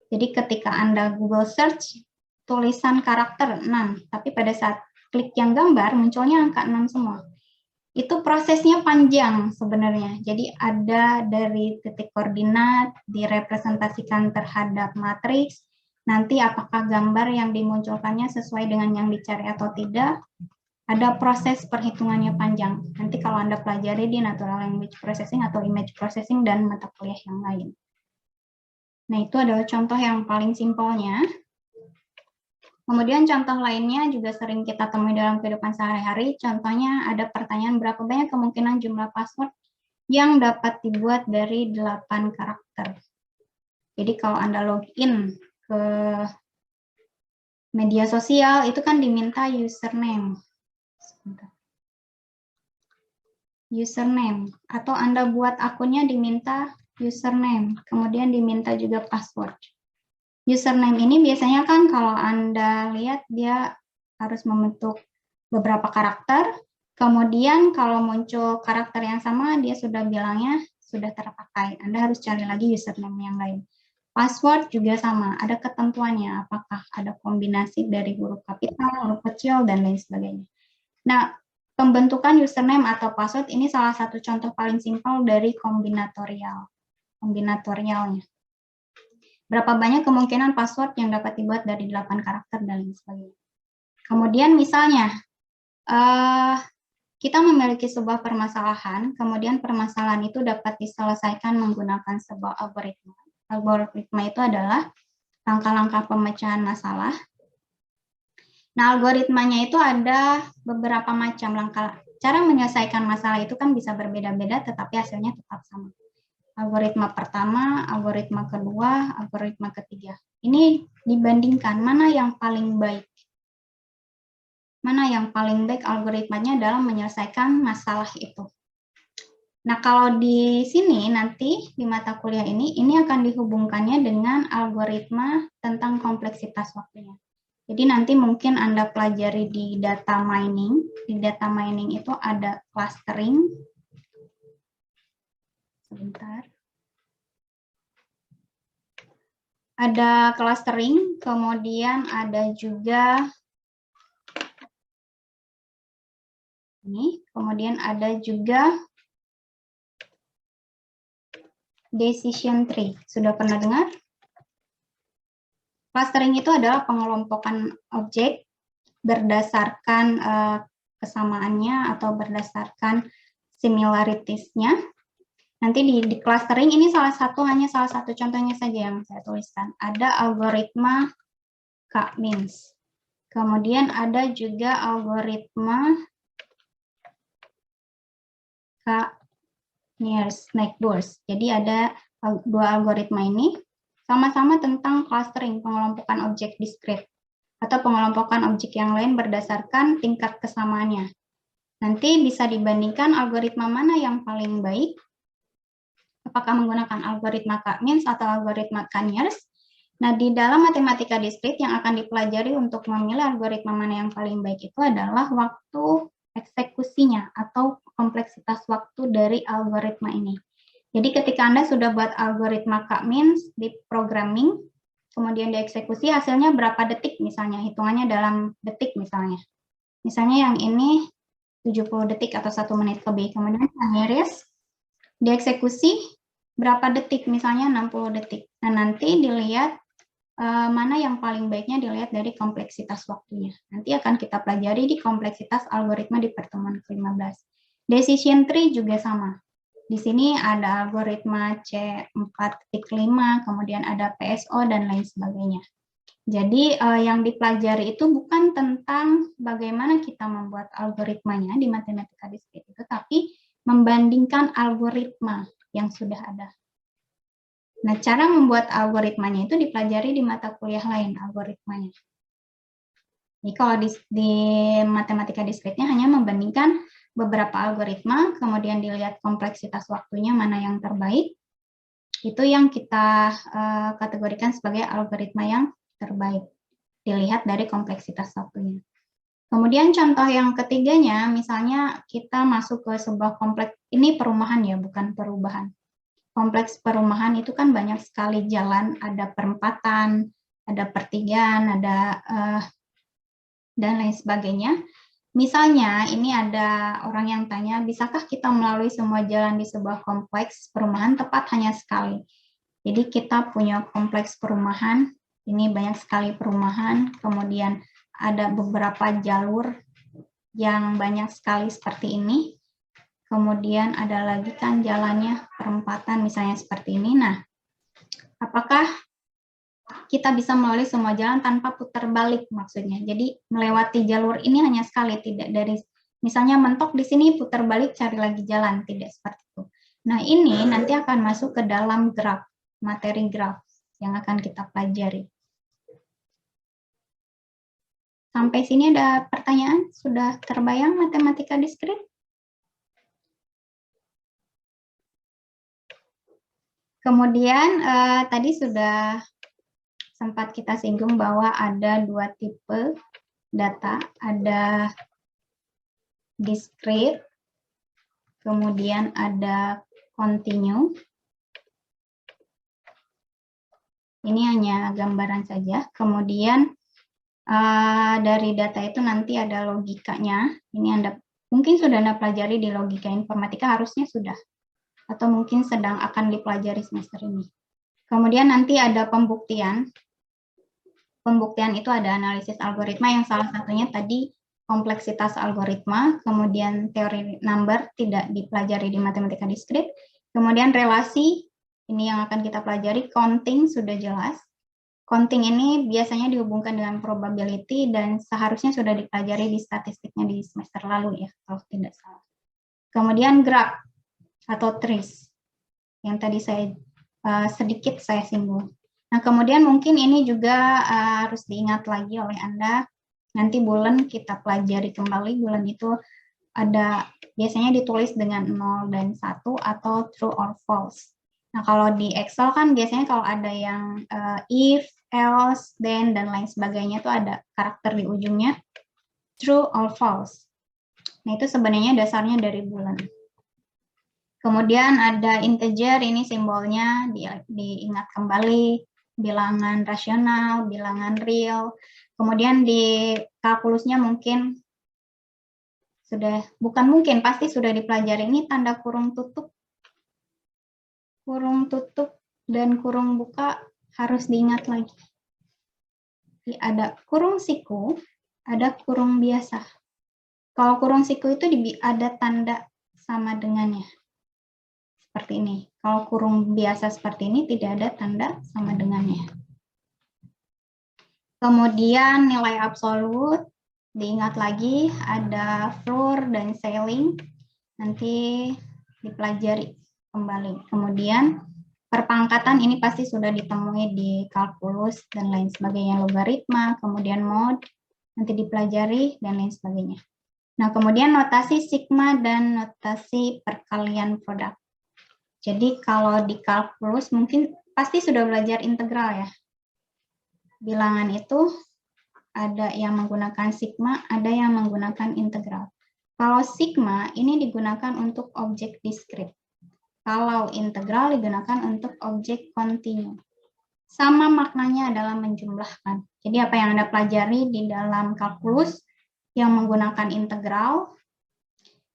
Jadi ketika Anda Google search tulisan karakter 6, tapi pada saat klik yang gambar munculnya angka 6 semua. Itu prosesnya panjang sebenarnya. Jadi ada dari titik koordinat direpresentasikan terhadap matriks, nanti apakah gambar yang dimunculkannya sesuai dengan yang dicari atau tidak, ada proses perhitungannya panjang. Nanti kalau Anda pelajari di natural language processing atau image processing dan mata kuliah yang lain. Nah, itu adalah contoh yang paling simpelnya. Kemudian contoh lainnya juga sering kita temui dalam kehidupan sehari-hari. Contohnya ada pertanyaan berapa banyak kemungkinan jumlah password yang dapat dibuat dari 8 karakter. Jadi kalau Anda login ke media sosial itu kan diminta username. Username atau Anda buat akunnya diminta username, kemudian diminta juga password. Username ini biasanya kan kalau Anda lihat dia harus membentuk beberapa karakter, kemudian kalau muncul karakter yang sama dia sudah bilangnya sudah terpakai. Anda harus cari lagi username yang lain. Password juga sama, ada ketentuannya apakah ada kombinasi dari huruf kapital, huruf kecil, dan lain sebagainya. Nah, pembentukan username atau password ini salah satu contoh paling simpel dari kombinatorialnya. Berapa banyak kemungkinan password yang dapat dibuat dari 8 karakter dan lain sebagainya. Kemudian misalnya, kita memiliki sebuah permasalahan, kemudian permasalahan itu dapat diselesaikan menggunakan sebuah algoritma. Algoritma itu adalah langkah-langkah pemecahan masalah. Nah, algoritmanya itu ada beberapa macam langkah. Cara menyelesaikan masalah itu kan bisa berbeda-beda, tetapi hasilnya tetap sama. Algoritma pertama, algoritma kedua, algoritma ketiga. Ini dibandingkan mana yang paling baik. Mana yang paling baik algoritmanya dalam menyelesaikan masalah itu. Nah, kalau di sini nanti di mata kuliah ini akan dihubungkannya dengan algoritma tentang kompleksitas waktunya. Jadi nanti mungkin Anda pelajari di data mining. Di data mining itu ada clustering. Sebentar. Ada clustering, kemudian ada juga ini, kemudian ada juga decision tree. Sudah pernah dengar? Clustering itu adalah pengelompokan objek berdasarkan kesamaannya atau berdasarkan similarities-nya. Nanti di clustering ini hanya salah satu contohnya saja yang saya tuliskan. Ada algoritma K-means. Kemudian ada juga algoritma K-nearest neighbors. Jadi ada dua algoritma ini sama-sama tentang clustering, pengelompokan objek diskrit atau pengelompokan objek yang lain berdasarkan tingkat kesamaannya. Nanti bisa dibandingkan algoritma mana yang paling baik, apakah menggunakan algoritma K-means atau algoritma K-nearest. Nah, di dalam matematika diskrit yang akan dipelajari untuk memilih algoritma mana yang paling baik itu adalah waktu eksekusinya atau kompleksitas waktu dari algoritma ini. Jadi ketika Anda sudah buat algoritma K-means di programming, kemudian dieksekusi, hasilnya berapa detik misalnya, hitungannya dalam detik misalnya. Misalnya yang ini 70 detik atau 1 menit lebih. Kemudian yang nearest dieksekusi berapa detik, misalnya 60 detik. Nah, nanti dilihat mana yang paling baiknya dilihat dari kompleksitas waktunya. Nanti akan kita pelajari di kompleksitas algoritma di pertemuan ke-15. Decision tree juga sama. Di sini ada algoritma C4.5, kemudian ada PSO, dan lain sebagainya. Jadi yang dipelajari itu bukan tentang bagaimana kita membuat algoritmanya di matematika diskrit itu, tapi membandingkan algoritma yang sudah ada. Nah, cara membuat algoritmanya itu dipelajari di mata kuliah lain, algoritmanya. Jadi kalau di matematika diskritnya hanya membandingkan beberapa algoritma, kemudian dilihat kompleksitas waktunya mana yang terbaik, itu yang kita kategorikan sebagai algoritma yang terbaik, dilihat dari kompleksitas waktunya. Kemudian contoh yang ketiganya, misalnya kita masuk ke sebuah kompleks, ini perumahan ya, bukan perubahan. Kompleks perumahan itu kan banyak sekali jalan, ada perempatan, ada pertigaan, ada dan lain sebagainya. Misalnya ini ada orang yang tanya, bisakah kita melalui semua jalan di sebuah kompleks perumahan tepat hanya sekali? Jadi kita punya kompleks perumahan, ini banyak sekali perumahan, kemudian ada beberapa jalur yang banyak sekali seperti ini. Kemudian ada lagi kan jalannya perempatan misalnya seperti ini. Nah, apakah kita bisa melalui semua jalan tanpa putar balik maksudnya? Jadi melewati jalur ini hanya sekali, tidak dari misalnya mentok di sini putar balik cari lagi jalan, tidak seperti itu. Nah, ini nanti akan masuk ke dalam graf, materi graf yang akan kita pelajari. Sampai sini ada pertanyaan? Sudah terbayang matematika diskrit? Kemudian tadi sudah sempat kita singgung bahwa ada dua tipe data, ada discrete, kemudian ada continue. Ini hanya gambaran saja. Kemudian dari data itu nanti ada logikanya. Ini Anda Mungkin sudah Anda pelajari di logika informatika, harusnya sudah. Atau mungkin sedang akan dipelajari semester ini. Kemudian nanti ada pembuktian. Pembuktian itu ada analisis algoritma yang salah satunya tadi kompleksitas algoritma, kemudian teori number tidak dipelajari di matematika diskrit, kemudian relasi, ini yang akan kita pelajari, counting sudah jelas. Counting ini biasanya dihubungkan dengan probability dan seharusnya sudah dipelajari di statistiknya di semester lalu ya, kalau tidak salah. Kemudian graph atau trees, yang tadi sedikit saya singgung. Nah, kemudian mungkin ini juga harus diingat lagi oleh Anda, nanti bulan kita pelajari kembali, bulan itu ada biasanya ditulis dengan 0 dan 1 atau true or false. Nah, kalau di Excel kan biasanya kalau ada yang if, else, then, dan lain sebagainya itu ada karakter di ujungnya, true or false. Nah, itu sebenarnya dasarnya dari bulan. Kemudian ada integer, ini simbolnya diingat kembali, bilangan rasional, bilangan real. Kemudian di kalkulusnya mungkin sudah, bukan mungkin, pasti sudah dipelajari, ini tanda kurung tutup dan kurung buka harus diingat lagi. Ada kurung siku, ada kurung biasa. Kalau kurung siku itu ada tanda sama dengannya. Seperti ini. Kalau kurung biasa seperti ini tidak ada tanda sama dengannya. Kemudian nilai absolut, diingat lagi ada floor dan ceiling, nanti dipelajari kembali. Kemudian perpangkatan ini pasti sudah ditemui di kalkulus dan lain sebagainya, logaritma, kemudian mod, nanti dipelajari dan lain sebagainya. Nah, kemudian notasi sigma dan notasi perkalian produk. Jadi kalau di kalkulus mungkin pasti sudah belajar integral ya. Bilangan itu ada yang menggunakan sigma, ada yang menggunakan integral. Kalau sigma ini digunakan untuk objek diskrit. Kalau integral digunakan untuk objek kontinu. Sama maknanya adalah menjumlahkan. Jadi apa yang Anda pelajari di dalam kalkulus yang menggunakan integral,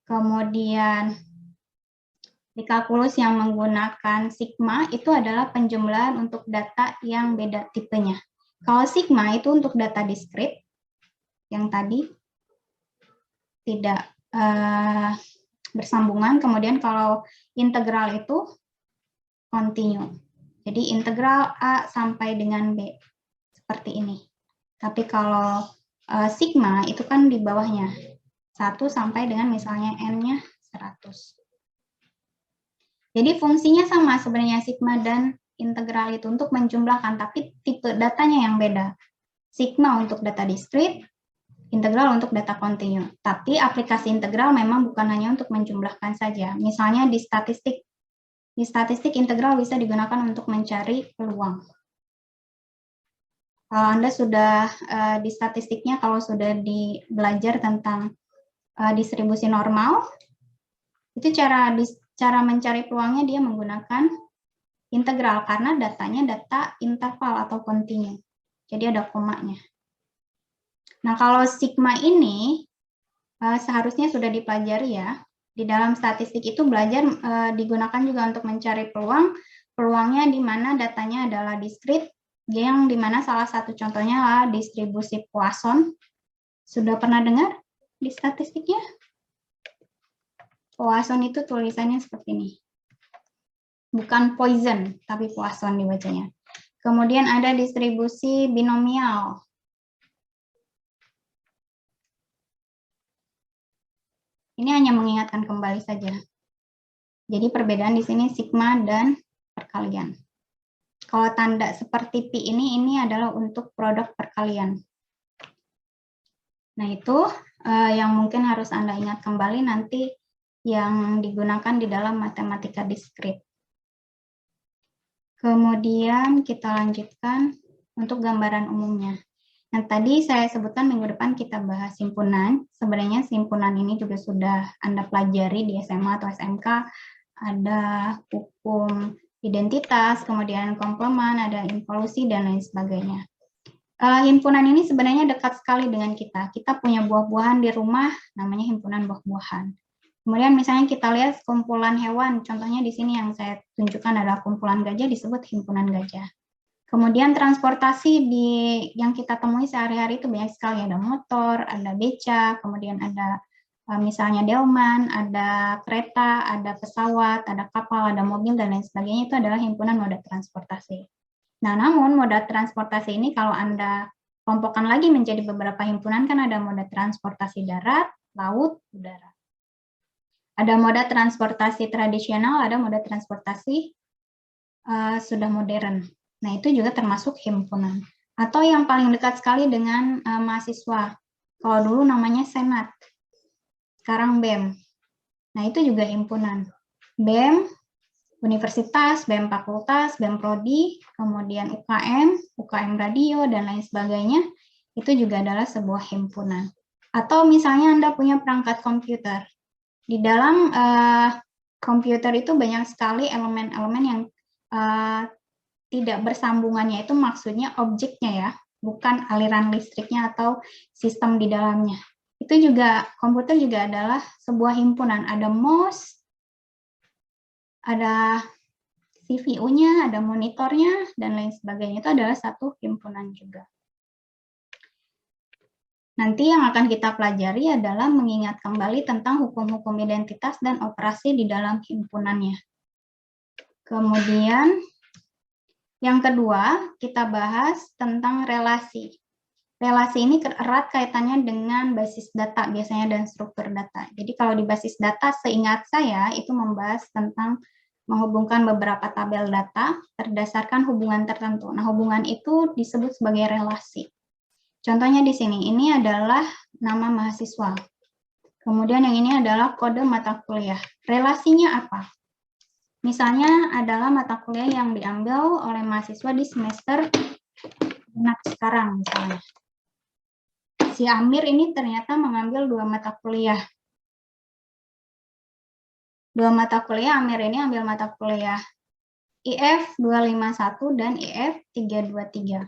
kemudian di kalkulus yang menggunakan sigma itu adalah penjumlahan untuk data yang beda tipenya. Kalau sigma itu untuk data diskrit, yang tadi tidak bersambungan, kemudian kalau integral itu kontinu. Jadi integral A sampai dengan B, seperti ini. Tapi kalau sigma itu kan di bawahnya, 1 sampai dengan misalnya N-nya 100. Jadi fungsinya sama sebenarnya sigma dan integral itu untuk menjumlahkan, tapi tipe datanya yang beda. Sigma untuk data diskrit, integral untuk data kontinu. Tapi aplikasi integral memang bukan hanya untuk menjumlahkan saja. Misalnya di statistik integral bisa digunakan untuk mencari peluang. Kalau Anda sudah di statistiknya, kalau sudah belajar tentang distribusi normal, itu cara mencari peluangnya dia menggunakan integral karena datanya data interval atau kontinu. Jadi ada komanya. Nah, kalau sigma ini seharusnya sudah dipelajari ya. Di dalam statistik itu belajar digunakan juga untuk mencari peluang. Peluangnya di mana datanya adalah diskrit, yang di mana salah satu contohnya adalah distribusi Poisson. Sudah pernah dengar di statistiknya? Poisson itu tulisannya seperti ini. Bukan poison, tapi Poisson dibacanya. Kemudian ada distribusi binomial. Ini hanya mengingatkan kembali saja. Jadi perbedaan di sini sigma dan perkalian. Kalau tanda seperti pi ini adalah untuk produk perkalian. Nah itu yang mungkin harus Anda ingat kembali nanti yang digunakan di dalam matematika diskrit. Kemudian kita lanjutkan untuk gambaran umumnya. Yang tadi saya sebutkan minggu depan kita bahas simpunan. Sebenarnya simpunan ini juga sudah Anda pelajari di SMA atau SMK. Ada hukum identitas, kemudian komplemen, ada involusi, dan lain sebagainya. Himpunan ini sebenarnya dekat sekali dengan kita. Kita punya buah-buahan di rumah, namanya himpunan buah-buahan. Kemudian misalnya kita lihat kumpulan hewan, contohnya di sini yang saya tunjukkan adalah kumpulan gajah, disebut himpunan gajah. Kemudian transportasi yang kita temui sehari-hari itu banyak sekali, ada motor, ada beca, kemudian ada misalnya delman, ada kereta, ada pesawat, ada kapal, ada mobil, dan lain sebagainya, itu adalah himpunan moda transportasi. Nah, namun moda transportasi ini kalau Anda kelompokkan lagi menjadi beberapa himpunan, kan ada moda transportasi darat, laut, udara. Ada moda transportasi tradisional, ada moda transportasi sudah modern. Nah, itu juga termasuk himpunan. Atau yang paling dekat sekali dengan mahasiswa. Kalau dulu namanya Senat, sekarang BEM. Nah, itu juga himpunan. BEM, universitas, BEM fakultas, BEM prodi, kemudian UKM radio, dan lain sebagainya, itu juga adalah sebuah himpunan. Atau misalnya Anda punya perangkat komputer. Di dalam komputer itu banyak sekali elemen-elemen yang tidak bersambungannya, itu maksudnya objeknya ya, bukan aliran listriknya atau sistem di dalamnya. Itu juga, komputer juga adalah sebuah himpunan. Ada mouse, ada CPU-nya, ada monitornya, dan lain sebagainya. Itu adalah satu himpunan juga. Nanti yang akan kita pelajari adalah mengingat kembali tentang hukum-hukum identitas dan operasi di dalam himpunannya. Kemudian, yang kedua, kita bahas tentang relasi. Relasi ini erat kaitannya dengan basis data biasanya dan struktur data. Jadi kalau di basis data, seingat saya, itu membahas tentang menghubungkan beberapa tabel data berdasarkan hubungan tertentu. Nah, hubungan itu disebut sebagai relasi. Contohnya di sini, ini adalah nama mahasiswa. Kemudian yang ini adalah kode mata kuliah. Relasinya apa? Misalnya adalah mata kuliah yang diambil oleh mahasiswa di semester genap sekarang misalnya. Si Amir ini ternyata mengambil 2 mata kuliah. 2 mata kuliah, Amir ini ambil mata kuliah IF 251 dan IF 323.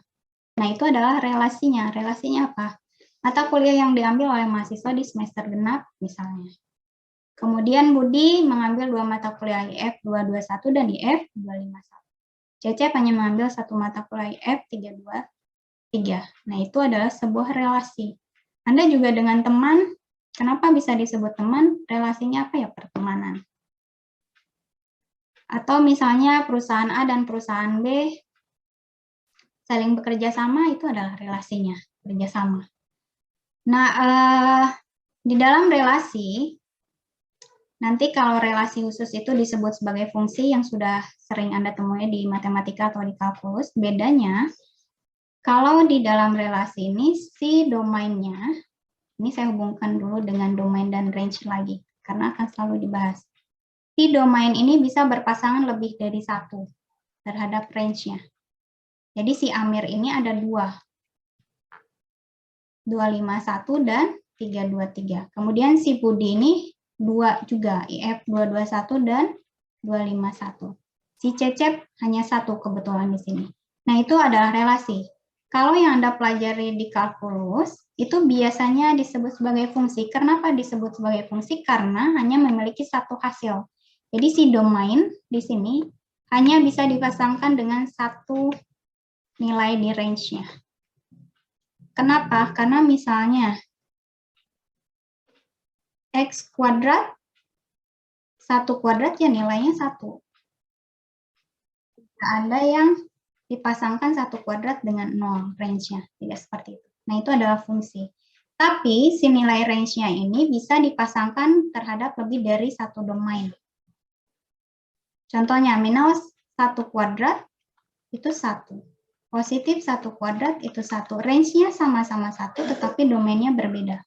Nah, itu adalah relasinya. Relasinya apa? Mata kuliah yang diambil oleh mahasiswa di semester genap misalnya. Kemudian Budi mengambil 2 mata kuliah IF 221 dan IF 251. Cecep hanya mengambil 1 mata kuliah IF 323. Nah, itu adalah sebuah relasi. Anda juga dengan teman, kenapa bisa disebut teman? Relasinya apa ya? Pertemanan. Atau misalnya perusahaan A dan perusahaan B saling bekerja sama, itu adalah relasinya, bekerjasama. Nah, di dalam relasi, nanti kalau relasi khusus itu disebut sebagai fungsi yang sudah sering Anda temui di matematika atau di kalkulus. Bedanya, kalau di dalam relasi ini, si domainnya, ini saya hubungkan dulu dengan domain dan range lagi, karena akan selalu dibahas. Si domain ini bisa berpasangan lebih dari 1 terhadap range-nya. Jadi si Amir ini ada 2. 251 dan 323. Kemudian si Budi ini 2 juga, IF 221 dan 251. Si Cecep hanya 1 kebetulan di sini. Nah, itu adalah relasi. Kalau yang Anda pelajari di kalkulus, itu biasanya disebut sebagai fungsi. Kenapa disebut sebagai fungsi? Karena hanya memiliki satu hasil. Jadi si domain di sini hanya bisa dipasangkan dengan satu nilai di range-nya. Kenapa? Karena misalnya X kuadrat, 1 kuadrat ya nilainya 1. Ada yang dipasangkan 1 kuadrat dengan 0 range-nya, tidak seperti itu. Nah, itu adalah fungsi. Tapi si nilai range-nya ini bisa dipasangkan terhadap lebih dari 1 domain. Contohnya, minus 1 kuadrat itu 1. Positif 1 kuadrat itu 1. Range-nya sama-sama 1, tetapi domainnya berbeda.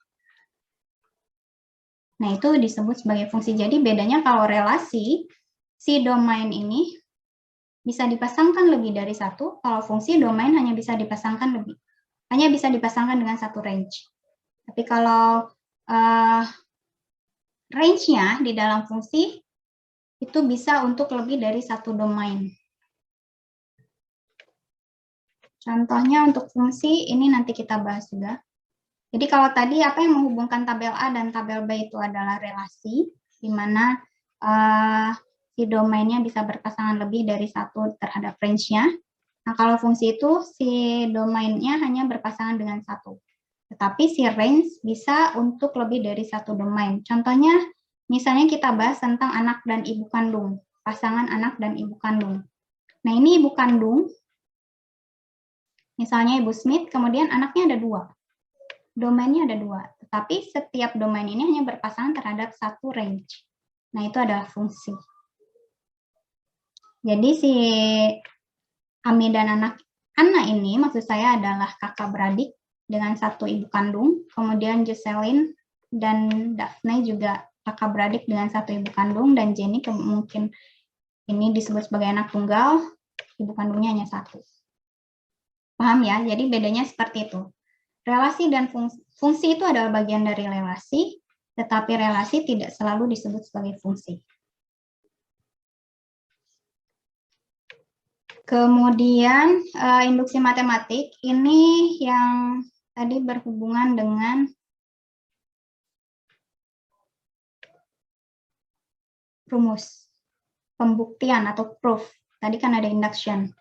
Nah, itu disebut sebagai fungsi. Jadi, bedanya kalau relasi, si domain ini bisa dipasangkan lebih dari 1, kalau fungsi domain hanya bisa dipasangkan dengan 1 range. Tapi kalau range-nya di dalam fungsi, itu bisa untuk lebih dari 1 domain. Contohnya untuk fungsi, ini nanti kita bahas juga. Jadi kalau tadi apa yang menghubungkan tabel A dan tabel B itu adalah relasi, di mana si domainnya bisa berpasangan lebih dari satu terhadap range-nya. Nah, kalau fungsi itu si domainnya hanya berpasangan dengan satu. Tetapi si range bisa untuk lebih dari satu domain. Contohnya, misalnya kita bahas tentang anak dan ibu kandung, pasangan anak dan ibu kandung. Nah, ini ibu kandung, misalnya Ibu Smith, kemudian anaknya ada 2. Domainnya ada 2, tetapi setiap domain ini hanya berpasangan terhadap satu range. Nah, itu adalah fungsi. Jadi si Ami dan anak ini maksud saya adalah kakak beradik dengan satu ibu kandung, kemudian Jocelyn dan Daphne juga kakak beradik dengan satu ibu kandung, dan Jenny mungkin ini disebut sebagai anak tunggal, ibu kandungnya hanya satu. Paham ya? Jadi bedanya seperti itu. Relasi dan fungsi itu adalah bagian dari relasi, tetapi relasi tidak selalu disebut sebagai fungsi. Kemudian induksi matematik ini yang tadi berhubungan dengan rumus, pembuktian atau proof. Tadi kan ada induction.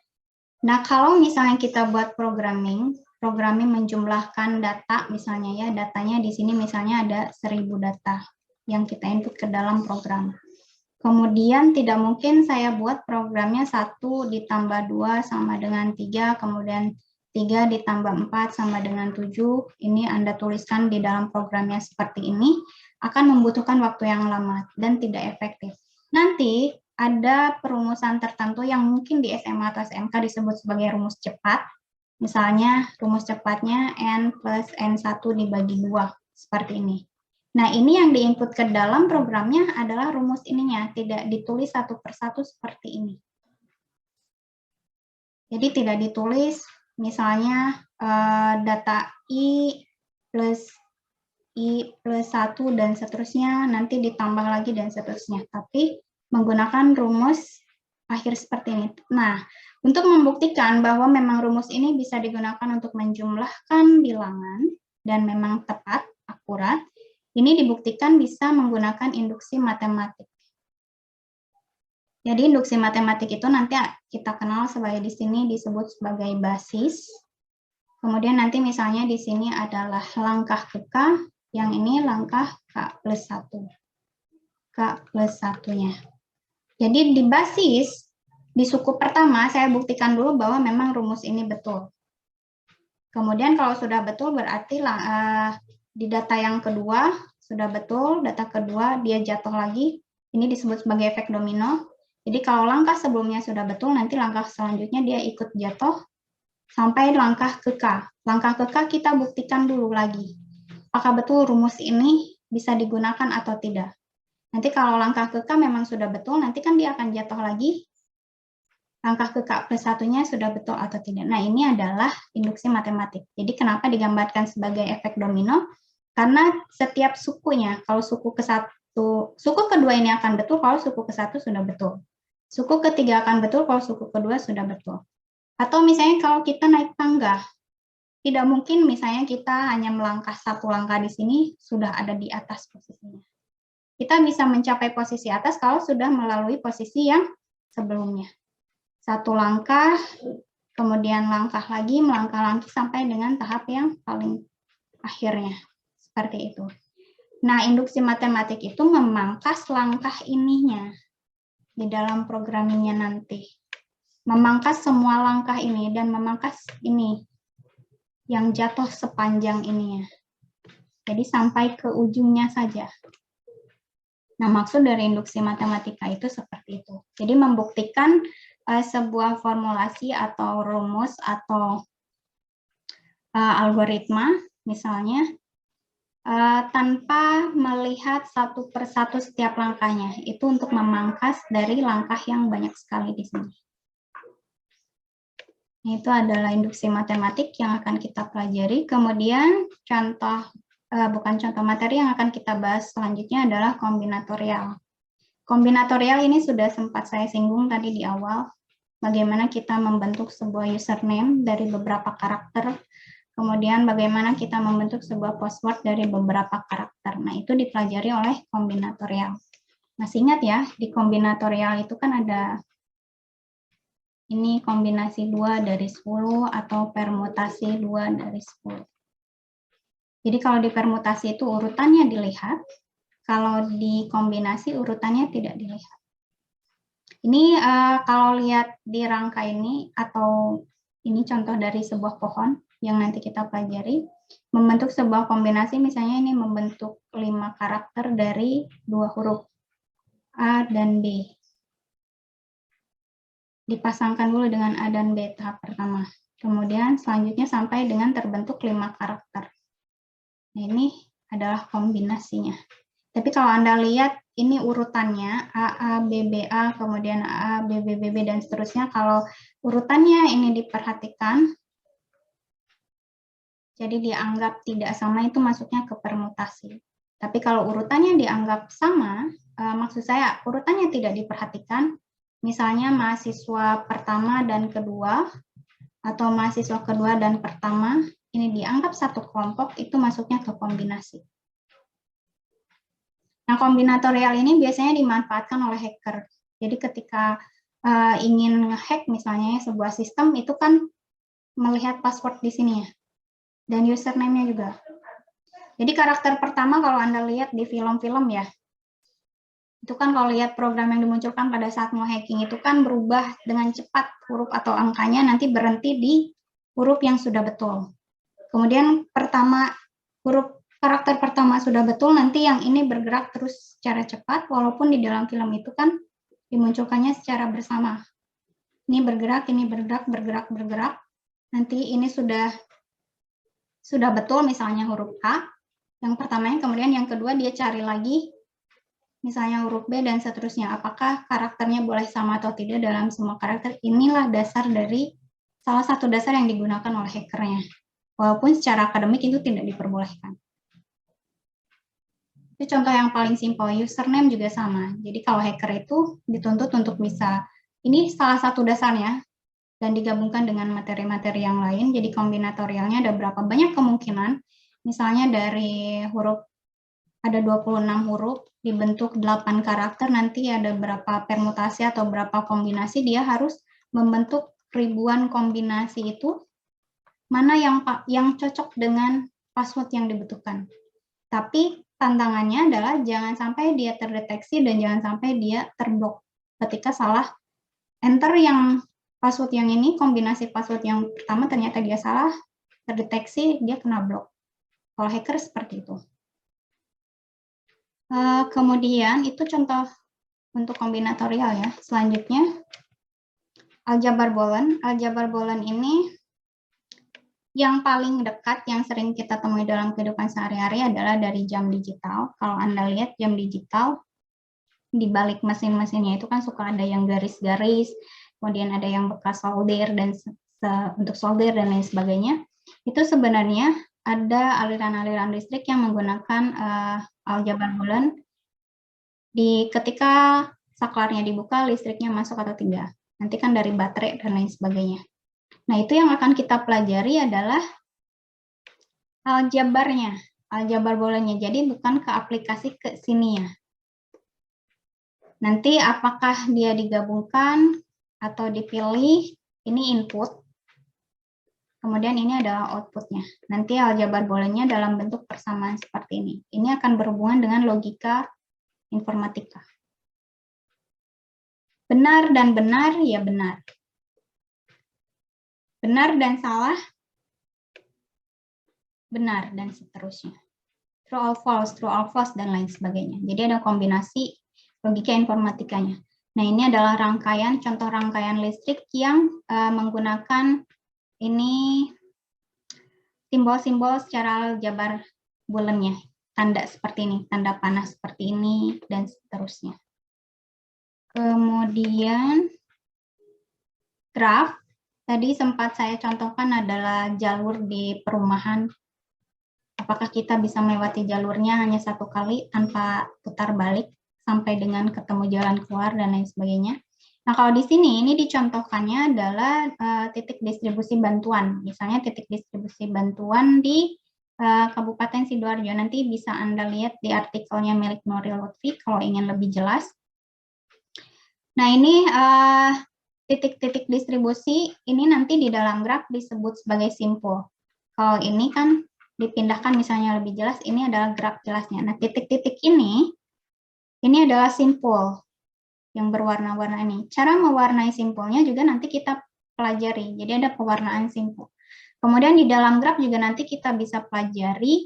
Nah, kalau misalnya kita buat programming menjumlahkan data misalnya ya, datanya di sini misalnya ada 1000 data yang kita input ke dalam program. Kemudian tidak mungkin saya buat programnya 1 ditambah 2 sama dengan 3, kemudian 3 ditambah 4 sama dengan 7, ini Anda tuliskan di dalam programnya seperti ini, akan membutuhkan waktu yang lama dan tidak efektif. Nanti ada perumusan tertentu yang mungkin di SMA atau SMK disebut sebagai rumus cepat, misalnya rumus cepatnya N plus N1 dibagi 2, seperti ini. Nah, ini yang diinput ke dalam programnya adalah rumus ininya, tidak ditulis satu persatu seperti ini. Jadi tidak ditulis misalnya data I plus 1 dan seterusnya, nanti ditambah lagi dan seterusnya. Tapi menggunakan rumus akhir seperti ini. Nah, untuk membuktikan bahwa memang rumus ini bisa digunakan untuk menjumlahkan bilangan dan memang tepat, akurat, ini dibuktikan bisa menggunakan induksi matematik. Jadi induksi matematik itu nanti kita kenal sebagai di sini disebut sebagai basis. Kemudian nanti misalnya di sini adalah langkah ke K, yang ini langkah K plus 1. K plus 1-nya. Jadi di basis, di suku pertama saya buktikan dulu bahwa memang rumus ini betul. Kemudian kalau sudah betul berarti di data yang kedua sudah betul, data kedua dia jatuh lagi, ini disebut sebagai efek domino. Jadi kalau langkah sebelumnya sudah betul, nanti langkah selanjutnya dia ikut jatuh sampai langkah ke K. Langkah ke K kita buktikan dulu lagi, apakah betul rumus ini bisa digunakan atau tidak. Nanti kalau langkah ke K memang sudah betul, nanti kan dia akan jatuh lagi, langkah ke K plus 1-nya sudah betul atau tidak. Nah, ini adalah induksi matematik. Jadi kenapa digambarkan sebagai efek domino? Karena setiap sukunya, kalau suku kedua ini akan betul kalau suku ke-1 sudah betul. Suku ketiga akan betul kalau suku kedua sudah betul. Atau misalnya kalau kita naik tangga, tidak mungkin misalnya kita hanya melangkah 1 langkah di sini sudah ada di atas posisinya. Kita bisa mencapai posisi atas kalau sudah melalui posisi yang sebelumnya. 1 langkah, kemudian langkah lagi, melangkah lagi sampai dengan tahap yang paling akhirnya. Seperti itu. Nah, induksi matematik itu memangkas langkah ininya di dalam programmingnya nanti. Memangkas semua langkah ini dan memangkas ini yang jatuh sepanjang ininya. Jadi sampai ke ujungnya saja. Nah, maksud dari induksi matematika itu seperti itu. Jadi membuktikan sebuah formulasi atau rumus atau algoritma misalnya tanpa melihat satu persatu setiap langkahnya. Itu untuk memangkas dari langkah yang banyak sekali di sini. Itu adalah induksi matematik yang akan kita pelajari. Kemudian bukan contoh materi yang akan kita bahas selanjutnya adalah kombinatorial. Kombinatorial ini sudah sempat saya singgung tadi di awal. bagaimana kita membentuk sebuah username dari beberapa karakter, kemudian bagaimana kita membentuk sebuah password dari beberapa karakter. Nah, itu dipelajari oleh kombinatorial. Masih ingat ya, di kombinatorial itu kan ada ini kombinasi 2 dari 10 atau permutasi 2 dari 10. Jadi kalau di permutasi itu urutannya dilihat, kalau di kombinasi urutannya tidak dilihat. Ini kalau lihat di rangka ini, atau ini contoh dari sebuah pohon yang nanti kita pelajari, membentuk sebuah kombinasi, misalnya ini membentuk 5 karakter dari 2 huruf A dan B. Dipasangkan dulu dengan A dan B tahap pertama. Kemudian selanjutnya sampai dengan terbentuk 5 karakter. Nah, ini adalah kombinasinya. Tapi kalau Anda lihat ini urutannya A, B, B, A, kemudian A, B, B, B, B, dan seterusnya. Kalau urutannya ini diperhatikan, jadi dianggap tidak sama, itu masuknya ke permutasi. Tapi kalau urutannya dianggap sama, maksud saya urutannya tidak diperhatikan, misalnya mahasiswa pertama dan kedua, atau mahasiswa kedua dan pertama, ini dianggap satu kelompok, itu masuknya ke kombinasi. Nah, kombinatorial ini biasanya dimanfaatkan oleh hacker. Jadi ketika ingin nge-hack misalnya sebuah sistem, itu kan melihat password di sini ya, dan username-nya juga. Jadi karakter pertama kalau Anda lihat di film-film ya, itu kan kalau lihat program yang dimunculkan pada saat mau hacking itu kan berubah dengan cepat, huruf atau angkanya nanti berhenti di huruf yang sudah betul. Kemudian huruf karakter pertama sudah betul, nanti yang ini bergerak terus secara cepat, walaupun di dalam film itu kan dimunculkannya secara bersama. Ini bergerak, bergerak. Nanti ini sudah betul, misalnya huruf A, yang pertamanya, kemudian yang kedua dia cari lagi, misalnya huruf B, dan seterusnya. Apakah karakternya boleh sama atau tidak dalam semua karakter? Inilah salah satu dasar yang digunakan oleh hackernya. Walaupun secara akademik itu tidak diperbolehkan. Itu contoh yang paling simpel. Username juga sama. Jadi kalau hacker itu dituntut untuk bisa, ini salah satu dasarnya, dan digabungkan dengan materi-materi yang lain. Jadi kombinatorialnya ada berapa banyak kemungkinan. Misalnya dari huruf, ada 26 huruf, dibentuk 8 karakter, nanti ada berapa permutasi atau berapa kombinasi, dia harus membentuk ribuan kombinasi itu, mana yang cocok dengan password yang dibutuhkan. Tapi tantangannya adalah jangan sampai dia terdeteksi dan jangan sampai dia terblok ketika salah enter yang password yang ini, kombinasi password yang pertama ternyata dia salah, terdeteksi, dia kena blok. Kalau hacker seperti itu. Kemudian itu contoh untuk kombinatorial ya. Selanjutnya aljabar boolean. Aljabar boolean ini yang paling dekat yang sering kita temui dalam kehidupan sehari-hari adalah dari jam digital. Kalau Anda lihat jam digital, di balik mesin-mesinnya itu kan suka ada yang garis-garis, kemudian ada yang bekas solder dan untuk solder dan lain sebagainya. Itu sebenarnya ada aliran-aliran listrik yang menggunakan aljabar boolean. Ketika saklarnya dibuka, listriknya masuk atau tidak. Nanti kan dari baterai dan lain sebagainya. Nah, itu yang akan kita pelajari adalah aljabarnya, aljabar booleannya. Jadi bukan ke aplikasi ke sini ya. Nanti apakah dia digabungkan atau dipilih, ini input. Kemudian ini adalah outputnya. Nanti aljabar booleannya dalam bentuk persamaan seperti ini. Ini akan berhubungan dengan logika informatika. Benar dan benar, ya benar. Benar dan salah, benar, dan seterusnya. True or false, dan lain sebagainya. Jadi ada kombinasi logika informatikanya. Nah, ini adalah contoh rangkaian listrik yang menggunakan ini simbol-simbol secara aljabar booleannya. Tanda seperti ini, tanda panah seperti ini, dan seterusnya. Kemudian graf. Tadi sempat saya contohkan adalah jalur di perumahan. Apakah kita bisa melewati jalurnya hanya satu kali tanpa putar balik sampai dengan ketemu jalan keluar dan lain sebagainya. Nah, kalau di sini ini dicontohkannya adalah titik distribusi bantuan. Misalnya titik distribusi bantuan di Kabupaten Sidoarjo. Nanti bisa Anda lihat di artikelnya milik Nuril Lutfi kalau ingin lebih jelas. Nah, ini titik-titik distribusi ini nanti di dalam graf disebut sebagai simpul. Kalau ini kan dipindahkan misalnya lebih jelas, ini adalah graf jelasnya. Nah, titik-titik ini adalah simpul yang berwarna-warna ini. Cara mewarnai simpulnya juga nanti kita pelajari. Jadi ada pewarnaan simpul. Kemudian di dalam graf juga nanti kita bisa pelajari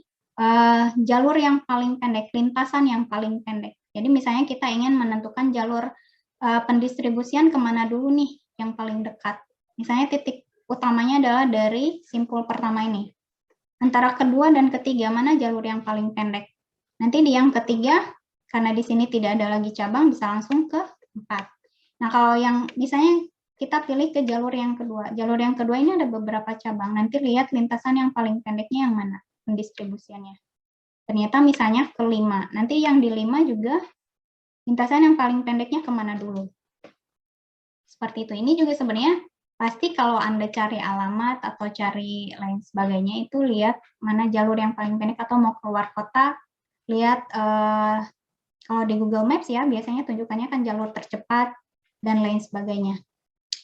jalur yang paling pendek, lintasan yang paling pendek. Jadi misalnya kita ingin menentukan jalur pendistribusian kemana dulu nih yang paling dekat. Misalnya titik utamanya adalah dari simpul pertama ini. Antara kedua dan ketiga mana jalur yang paling pendek. Nanti di yang ketiga, karena di sini tidak ada lagi cabang, bisa langsung ke 4. Nah, kalau yang misalnya kita pilih ke jalur yang kedua. Jalur yang kedua ini ada beberapa cabang. Nanti lihat lintasan yang paling pendeknya yang mana pendistribusiannya. Ternyata misalnya ke 5. Nanti yang di 5 juga lintasan yang paling pendeknya kemana dulu. Seperti itu. Ini juga sebenarnya pasti kalau Anda cari alamat atau cari lain sebagainya itu lihat mana jalur yang paling pendek atau mau keluar kota, lihat kalau di Google Maps ya, biasanya tunjukannya kan jalur tercepat dan lain sebagainya.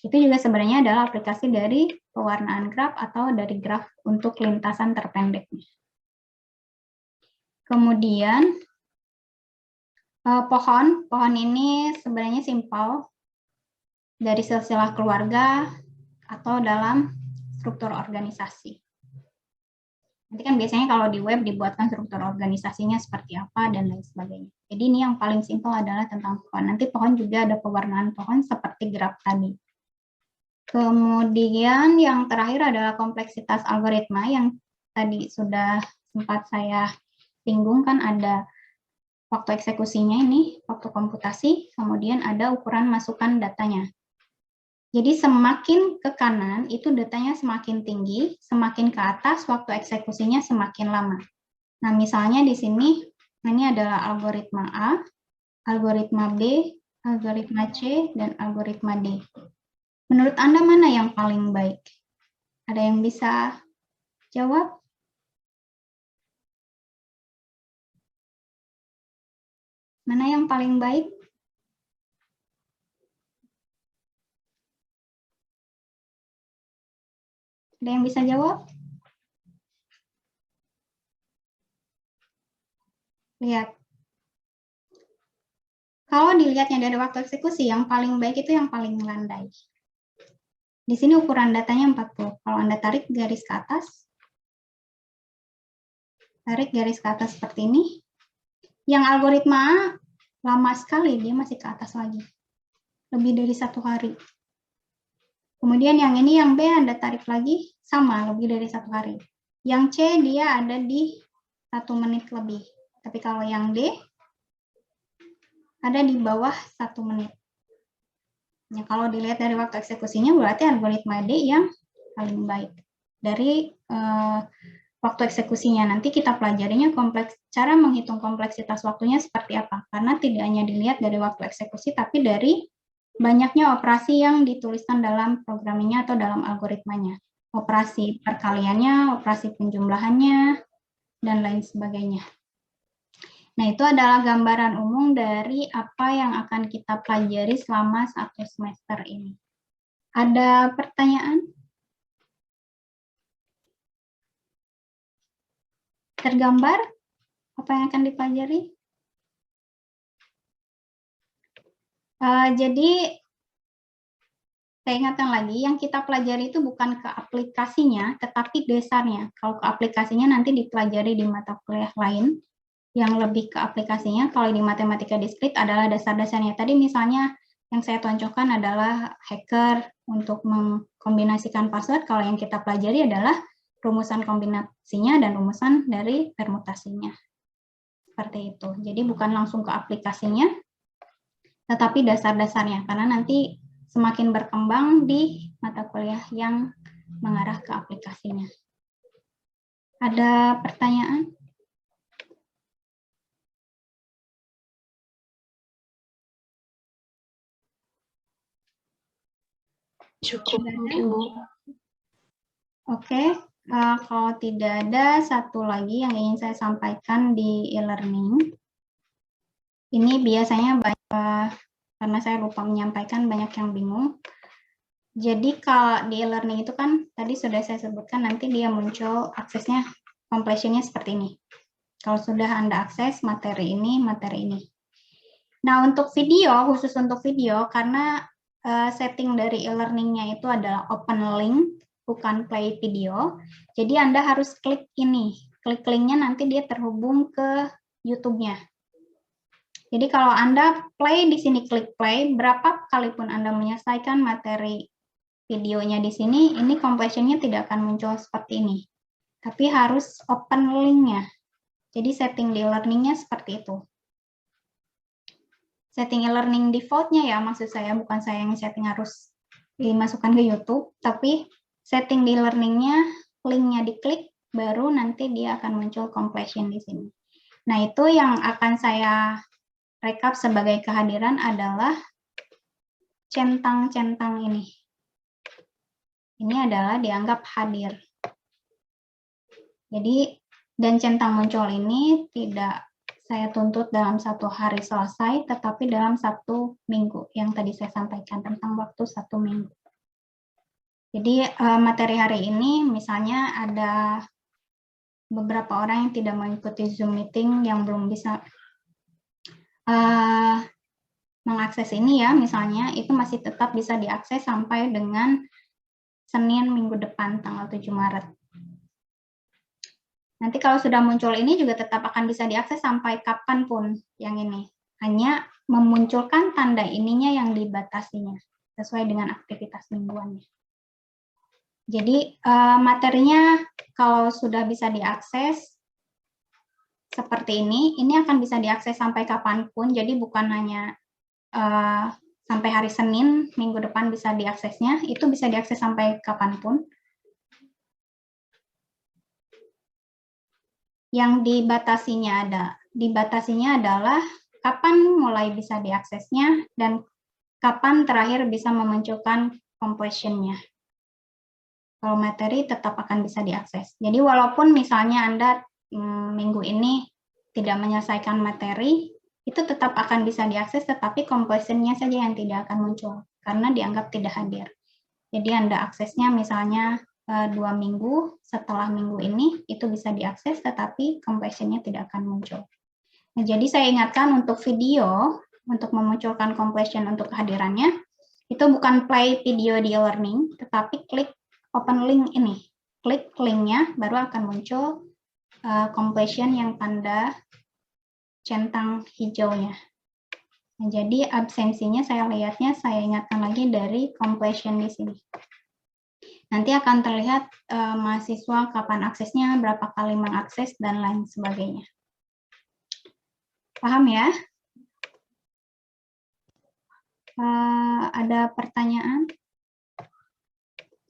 Itu juga sebenarnya adalah aplikasi dari pewarnaan graf atau dari graf untuk lintasan terpendeknya. Kemudian pohon ini sebenarnya simpel dari silsilah keluarga atau dalam struktur organisasi. Nanti kan biasanya kalau di web dibuatkan struktur organisasinya seperti apa dan lain sebagainya. Jadi ini yang paling simpel adalah tentang pohon. Nanti pohon juga ada pewarnaan pohon seperti graf tadi. Kemudian yang terakhir adalah kompleksitas algoritma yang tadi sudah sempat saya singgung, kan ada waktu eksekusinya ini, waktu komputasi, kemudian ada ukuran masukan datanya. Jadi semakin ke kanan itu datanya semakin tinggi, semakin ke atas waktu eksekusinya semakin lama. Nah, misalnya di sini ini adalah algoritma A, algoritma B, algoritma C, dan algoritma D. Menurut Anda mana yang paling baik? Ada yang bisa jawab? Mana yang paling baik? Ada yang bisa jawab? Lihat. Kalau dilihatnya dari waktu eksekusi, yang paling baik itu yang paling landai. Di sini ukuran datanya 40. Kalau Anda tarik garis ke atas, seperti ini. Yang algoritma lama sekali, dia masih ke atas lagi. Lebih dari 1 hari. Kemudian yang ini, yang B, Anda tarik lagi, sama, lebih dari 1 hari. Yang C, dia ada di 1 menit lebih. Tapi kalau yang D, ada di bawah 1 menit. Ya, kalau dilihat dari waktu eksekusinya, berarti algoritma D yang paling baik. Dari waktu eksekusinya, nanti kita pelajarinya cara menghitung kompleksitas waktunya seperti apa. Karena tidak hanya dilihat dari waktu eksekusi, tapi dari banyaknya operasi yang dituliskan dalam programmingnya atau dalam algoritmanya. Operasi perkaliannya, operasi penjumlahannya, dan lain sebagainya. Nah, itu adalah gambaran umum dari apa yang akan kita pelajari selama 1 semester ini. Ada pertanyaan? Tergambar apa yang akan dipelajari? Jadi, saya ingatkan lagi, yang kita pelajari itu bukan ke aplikasinya, tetapi dasarnya. Kalau ke aplikasinya nanti dipelajari di mata kuliah lain, yang lebih ke aplikasinya. Kalau di matematika diskrit adalah dasar-dasarnya. Tadi misalnya yang saya tonjolkan adalah hacker untuk mengkombinasikan password. Kalau yang kita pelajari adalah rumusan kombinasinya dan rumusan dari permutasinya. Seperti itu. Jadi bukan langsung ke aplikasinya, tetapi dasar-dasarnya. Karena nanti semakin berkembang di mata kuliah yang mengarah ke aplikasinya. Ada pertanyaan? Cukup Tidak ada? mungkin, Bu. Oke, kalau tidak ada, satu lagi yang ingin saya sampaikan di e-learning. Ini biasanya karena saya lupa menyampaikan, banyak yang bingung. Jadi kalau di e-learning itu kan tadi sudah saya sebutkan, nanti dia muncul aksesnya, completion-nya seperti ini. Kalau sudah Anda akses materi ini, materi ini. Nah, untuk video, khusus untuk video, karena setting dari e-learning-nya itu adalah open link, bukan play video. Jadi Anda harus klik ini. Klik linknya nanti dia terhubung ke YouTube-nya. Jadi kalau Anda play di sini, klik play, berapa kalipun Anda menyelesaikan materi videonya di sini, ini completion-nya tidak akan muncul seperti ini. Tapi harus open link-nya. Jadi setting di e-learning-nya seperti itu. Setting e-learning default-nya ya, maksud saya bukan saya yang setting harus dimasukkan ke YouTube, tapi setting di learning-nya, link-nya diklik, baru nanti dia akan muncul completion di sini. Nah, itu yang akan saya rekap sebagai kehadiran adalah centang-centang ini. Ini adalah dianggap hadir. Jadi, dan centang muncul ini tidak saya tuntut dalam 1 hari selesai, tetapi dalam 1 minggu, yang tadi saya sampaikan tentang waktu 1 minggu. Jadi materi hari ini misalnya ada beberapa orang yang tidak mengikuti Zoom meeting yang belum bisa mengakses ini ya, misalnya itu masih tetap bisa diakses sampai dengan Senin minggu depan tanggal 7 Maret. Nanti kalau sudah muncul ini juga tetap akan bisa diakses sampai kapanpun yang ini. Hanya memunculkan tanda ininya yang dibatasinya sesuai dengan aktivitas mingguannya. Jadi materinya kalau sudah bisa diakses seperti ini akan bisa diakses sampai kapanpun. Jadi bukan hanya sampai hari Senin minggu depan bisa diaksesnya, itu bisa diakses sampai kapanpun. Yang dibatasinya adalah kapan mulai bisa diaksesnya dan kapan terakhir bisa memunculkan completion-nya. Kalau materi tetap akan bisa diakses. Jadi walaupun misalnya Anda minggu ini tidak menyelesaikan materi, itu tetap akan bisa diakses, tetapi completion-nya saja yang tidak akan muncul, karena dianggap tidak hadir. Jadi Anda aksesnya misalnya 2 minggu, setelah minggu ini, itu bisa diakses, tetapi completion-nya tidak akan muncul. Nah, jadi saya ingatkan untuk video, untuk memunculkan completion untuk kehadirannya, itu bukan play video di e-learning, tetapi klik open link ini. Klik linknya, baru akan muncul completion yang tanda centang hijaunya. Nah, jadi absensinya saya lihatnya, saya ingatkan lagi dari completion di sini. Nanti akan terlihat mahasiswa kapan aksesnya, berapa kali mengakses, dan lain sebagainya. Paham ya? Ada pertanyaan?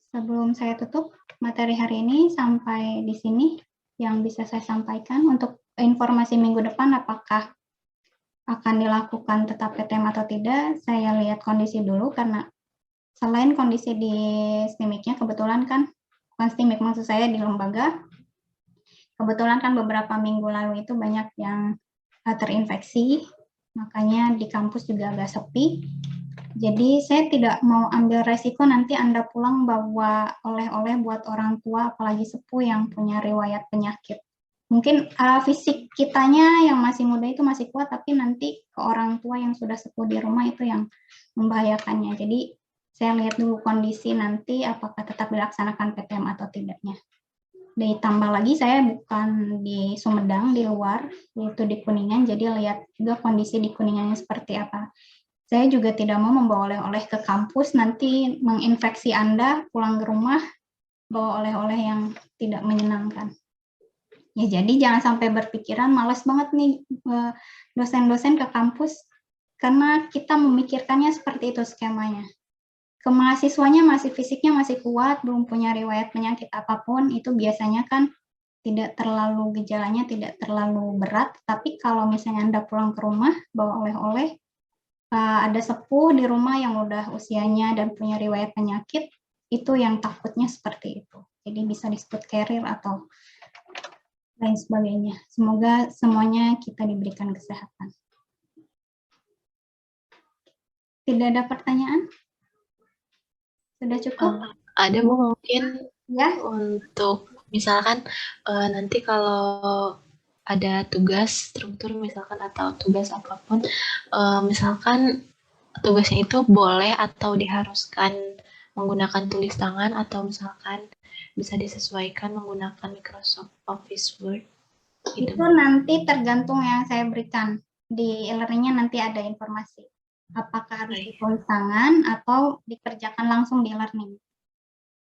Sebelum saya tutup materi hari ini sampai di sini yang bisa saya sampaikan. Untuk informasi minggu depan apakah akan dilakukan tetap PTM atau tidak, saya lihat kondisi dulu karena selain kondisi di STIMIK-nya kebetulan kan, bukan STIMIK maksud saya di lembaga, kebetulan kan beberapa minggu lalu itu banyak yang terinfeksi, makanya di kampus juga agak sepi. Jadi saya tidak mau ambil resiko nanti Anda pulang bawa oleh-oleh buat orang tua, apalagi sepuh yang punya riwayat penyakit. Mungkin fisik kitanya yang masih muda itu masih kuat, tapi nanti ke orang tua yang sudah sepuh di rumah itu yang membahayakannya. Jadi saya lihat dulu kondisi nanti apakah tetap dilaksanakan PTM atau tidaknya. Ditambah lagi saya bukan di Sumedang, di luar, yaitu di Kuningan, jadi lihat juga kondisi di Kuningannya seperti apa. Saya juga tidak mau membawa oleh-oleh ke kampus, nanti menginfeksi Anda, pulang ke rumah, bawa oleh-oleh yang tidak menyenangkan. Ya, jadi jangan sampai berpikiran, malas banget nih dosen-dosen ke kampus, karena kita memikirkannya seperti itu skemanya. Ke mahasiswanya masih fisiknya masih kuat, belum punya riwayat penyakit apapun, itu biasanya kan tidak terlalu gejalanya, tidak terlalu berat, tapi kalau misalnya Anda pulang ke rumah, bawa oleh-oleh, ada sepuh di rumah yang udah usianya dan punya riwayat penyakit, itu yang takutnya seperti itu. Jadi bisa disebut carrier atau lain sebagainya. Semoga semuanya kita diberikan kesehatan. Tidak ada pertanyaan? Sudah cukup? Ada Bu mungkin Ya. untuk misalkan nanti kalau ada tugas struktur misalkan atau tugas apapun, misalkan tugasnya itu boleh atau diharuskan menggunakan tulis tangan atau misalkan bisa disesuaikan menggunakan Microsoft Office Word. Gitu. Itu nanti tergantung yang saya berikan. Di e-learning-nya nanti ada informasi. Apakah harus ditulis tangan atau dikerjakan langsung di e-learning.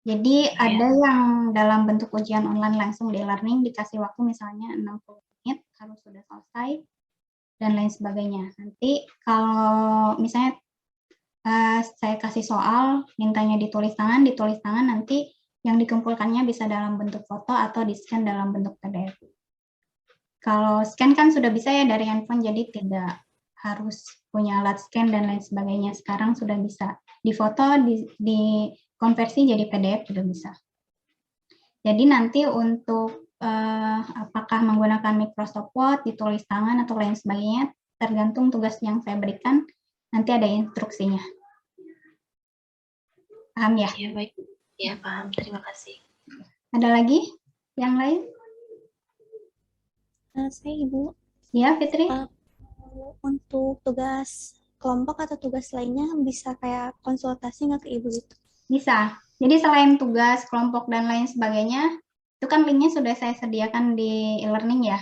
Jadi ada yang dalam bentuk ujian online langsung di e-learning dikasih waktu misalnya 60 menit harus sudah selesai dan lain sebagainya. Nanti kalau misalnya saya kasih soal mintanya ditulis tangan nanti yang dikumpulkannya bisa dalam bentuk foto atau di-scan dalam bentuk PDF. Kalau scan kan sudah bisa ya dari handphone, jadi tidak harus punya alat scan dan lain sebagainya. Sekarang sudah bisa difoto, dikonversi jadi PDF juga bisa. Jadi nanti untuk apakah menggunakan Microsoft Word, ditulis tangan atau lain sebagainya, tergantung tugas yang saya berikan, nanti ada instruksinya. Paham ya? Ya, baik. Ya, paham. Terima kasih. Ada lagi yang lain? Saya Ibu. Ya, Fitri. Untuk tugas kelompok atau tugas lainnya bisa kayak konsultasi nggak ke Ibu gitu? Bisa. Jadi selain tugas kelompok dan lain sebagainya, itu kan linknya sudah saya sediakan di e-learning ya.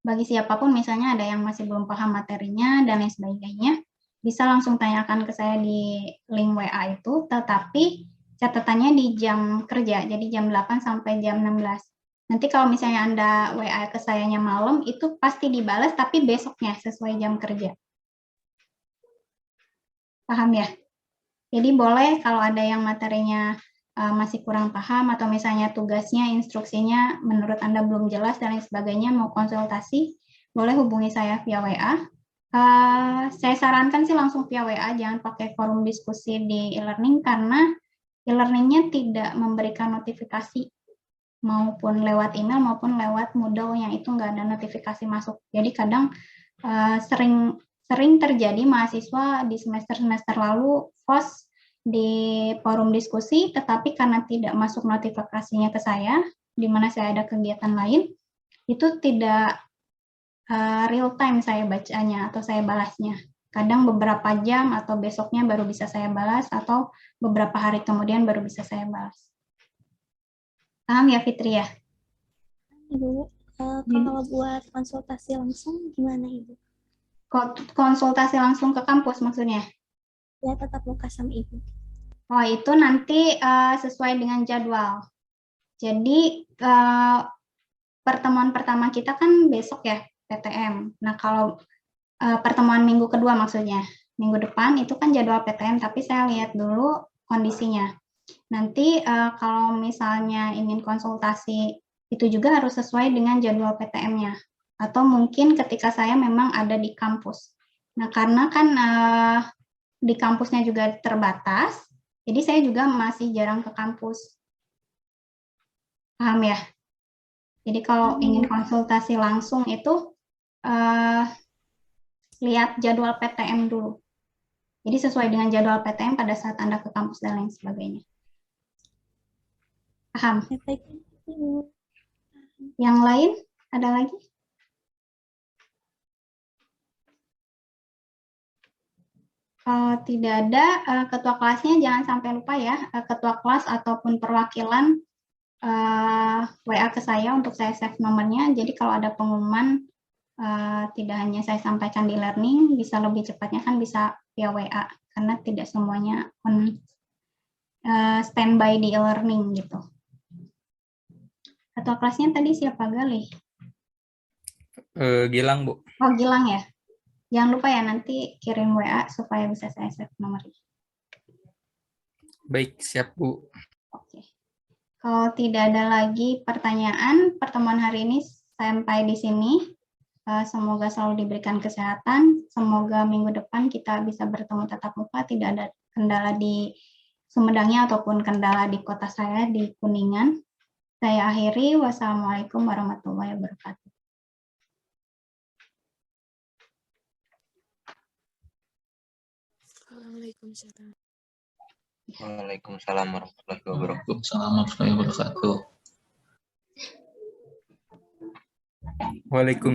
Bagi siapapun misalnya ada yang masih belum paham materinya dan lain sebagainya, bisa langsung tanyakan ke saya di link WA itu, tetapi catatannya di jam kerja, jadi jam 8 sampai jam 16. Nanti kalau misalnya Anda WA ke sayanya malam, itu pasti dibalas, tapi besoknya sesuai jam kerja. Paham ya? Jadi boleh kalau ada yang materinya masih kurang paham, atau misalnya tugasnya, instruksinya menurut Anda belum jelas dan lain sebagainya, mau konsultasi, boleh hubungi saya via WA. Saya sarankan sih langsung via WA, jangan pakai forum diskusi di e-learning, karena e-learning-nya tidak memberikan notifikasi, maupun lewat email maupun lewat Moodle yang itu nggak ada notifikasi masuk. Jadi kadang sering terjadi mahasiswa di semester-semester lalu post di forum diskusi, tetapi karena tidak masuk notifikasinya ke saya, di mana saya ada kegiatan lain, itu tidak real time saya bacanya atau saya balasnya. Kadang beberapa jam atau besoknya baru bisa saya balas, atau beberapa hari kemudian baru bisa saya balas. Paham ya, Fitri ya? Ibu, kalau buat konsultasi langsung gimana Ibu? Konsultasi langsung ke kampus maksudnya? Ya, tetap muka sama Ibu. Oh, itu nanti sesuai dengan jadwal. Jadi pertemuan pertama kita kan besok ya, PTM. Nah, kalau pertemuan minggu kedua maksudnya, minggu depan itu kan jadwal PTM, tapi saya lihat dulu kondisinya. Nanti kalau misalnya ingin konsultasi, itu juga harus sesuai dengan jadwal PTM-nya. Atau mungkin ketika saya memang ada di kampus. Nah, karena kan di kampusnya juga terbatas, jadi saya juga masih jarang ke kampus. Paham ya? Jadi kalau ingin konsultasi langsung itu lihat jadwal PTM dulu. Jadi sesuai dengan jadwal PTM pada saat Anda ke kampus dan lain sebagainya. Paham? Yang lain? Ada lagi? Tidak ada, ketua kelasnya jangan sampai lupa ya, ketua kelas ataupun perwakilan WA ke saya untuk saya save nomornya. Jadi kalau ada pengumuman, tidak hanya saya sampaikan di learning, bisa lebih cepatnya kan bisa via WA, karena tidak semuanya on standby di e-learning gitu. Ketua kelasnya tadi siapa, Galih? Gilang, Bu. Oh, Gilang ya. Jangan lupa ya, nanti kirim WA supaya bisa saya save nomornya. Baik, siap, Bu. Oke. Kalau tidak ada lagi pertanyaan, pertemuan hari ini sampai di sini. Semoga selalu diberikan kesehatan. Semoga minggu depan kita bisa bertemu tatap muka, tidak ada kendala di Sumedangnya ataupun kendala di kota saya di Kuningan. Saya akhiri. Wassalamualaikum warahmatullahi wabarakatuh. Waalaikumsalam warahmatullahi wabarakatuh. Waalaikumsalam warahmatullahi wabarakatuh. Waalaikumsalam.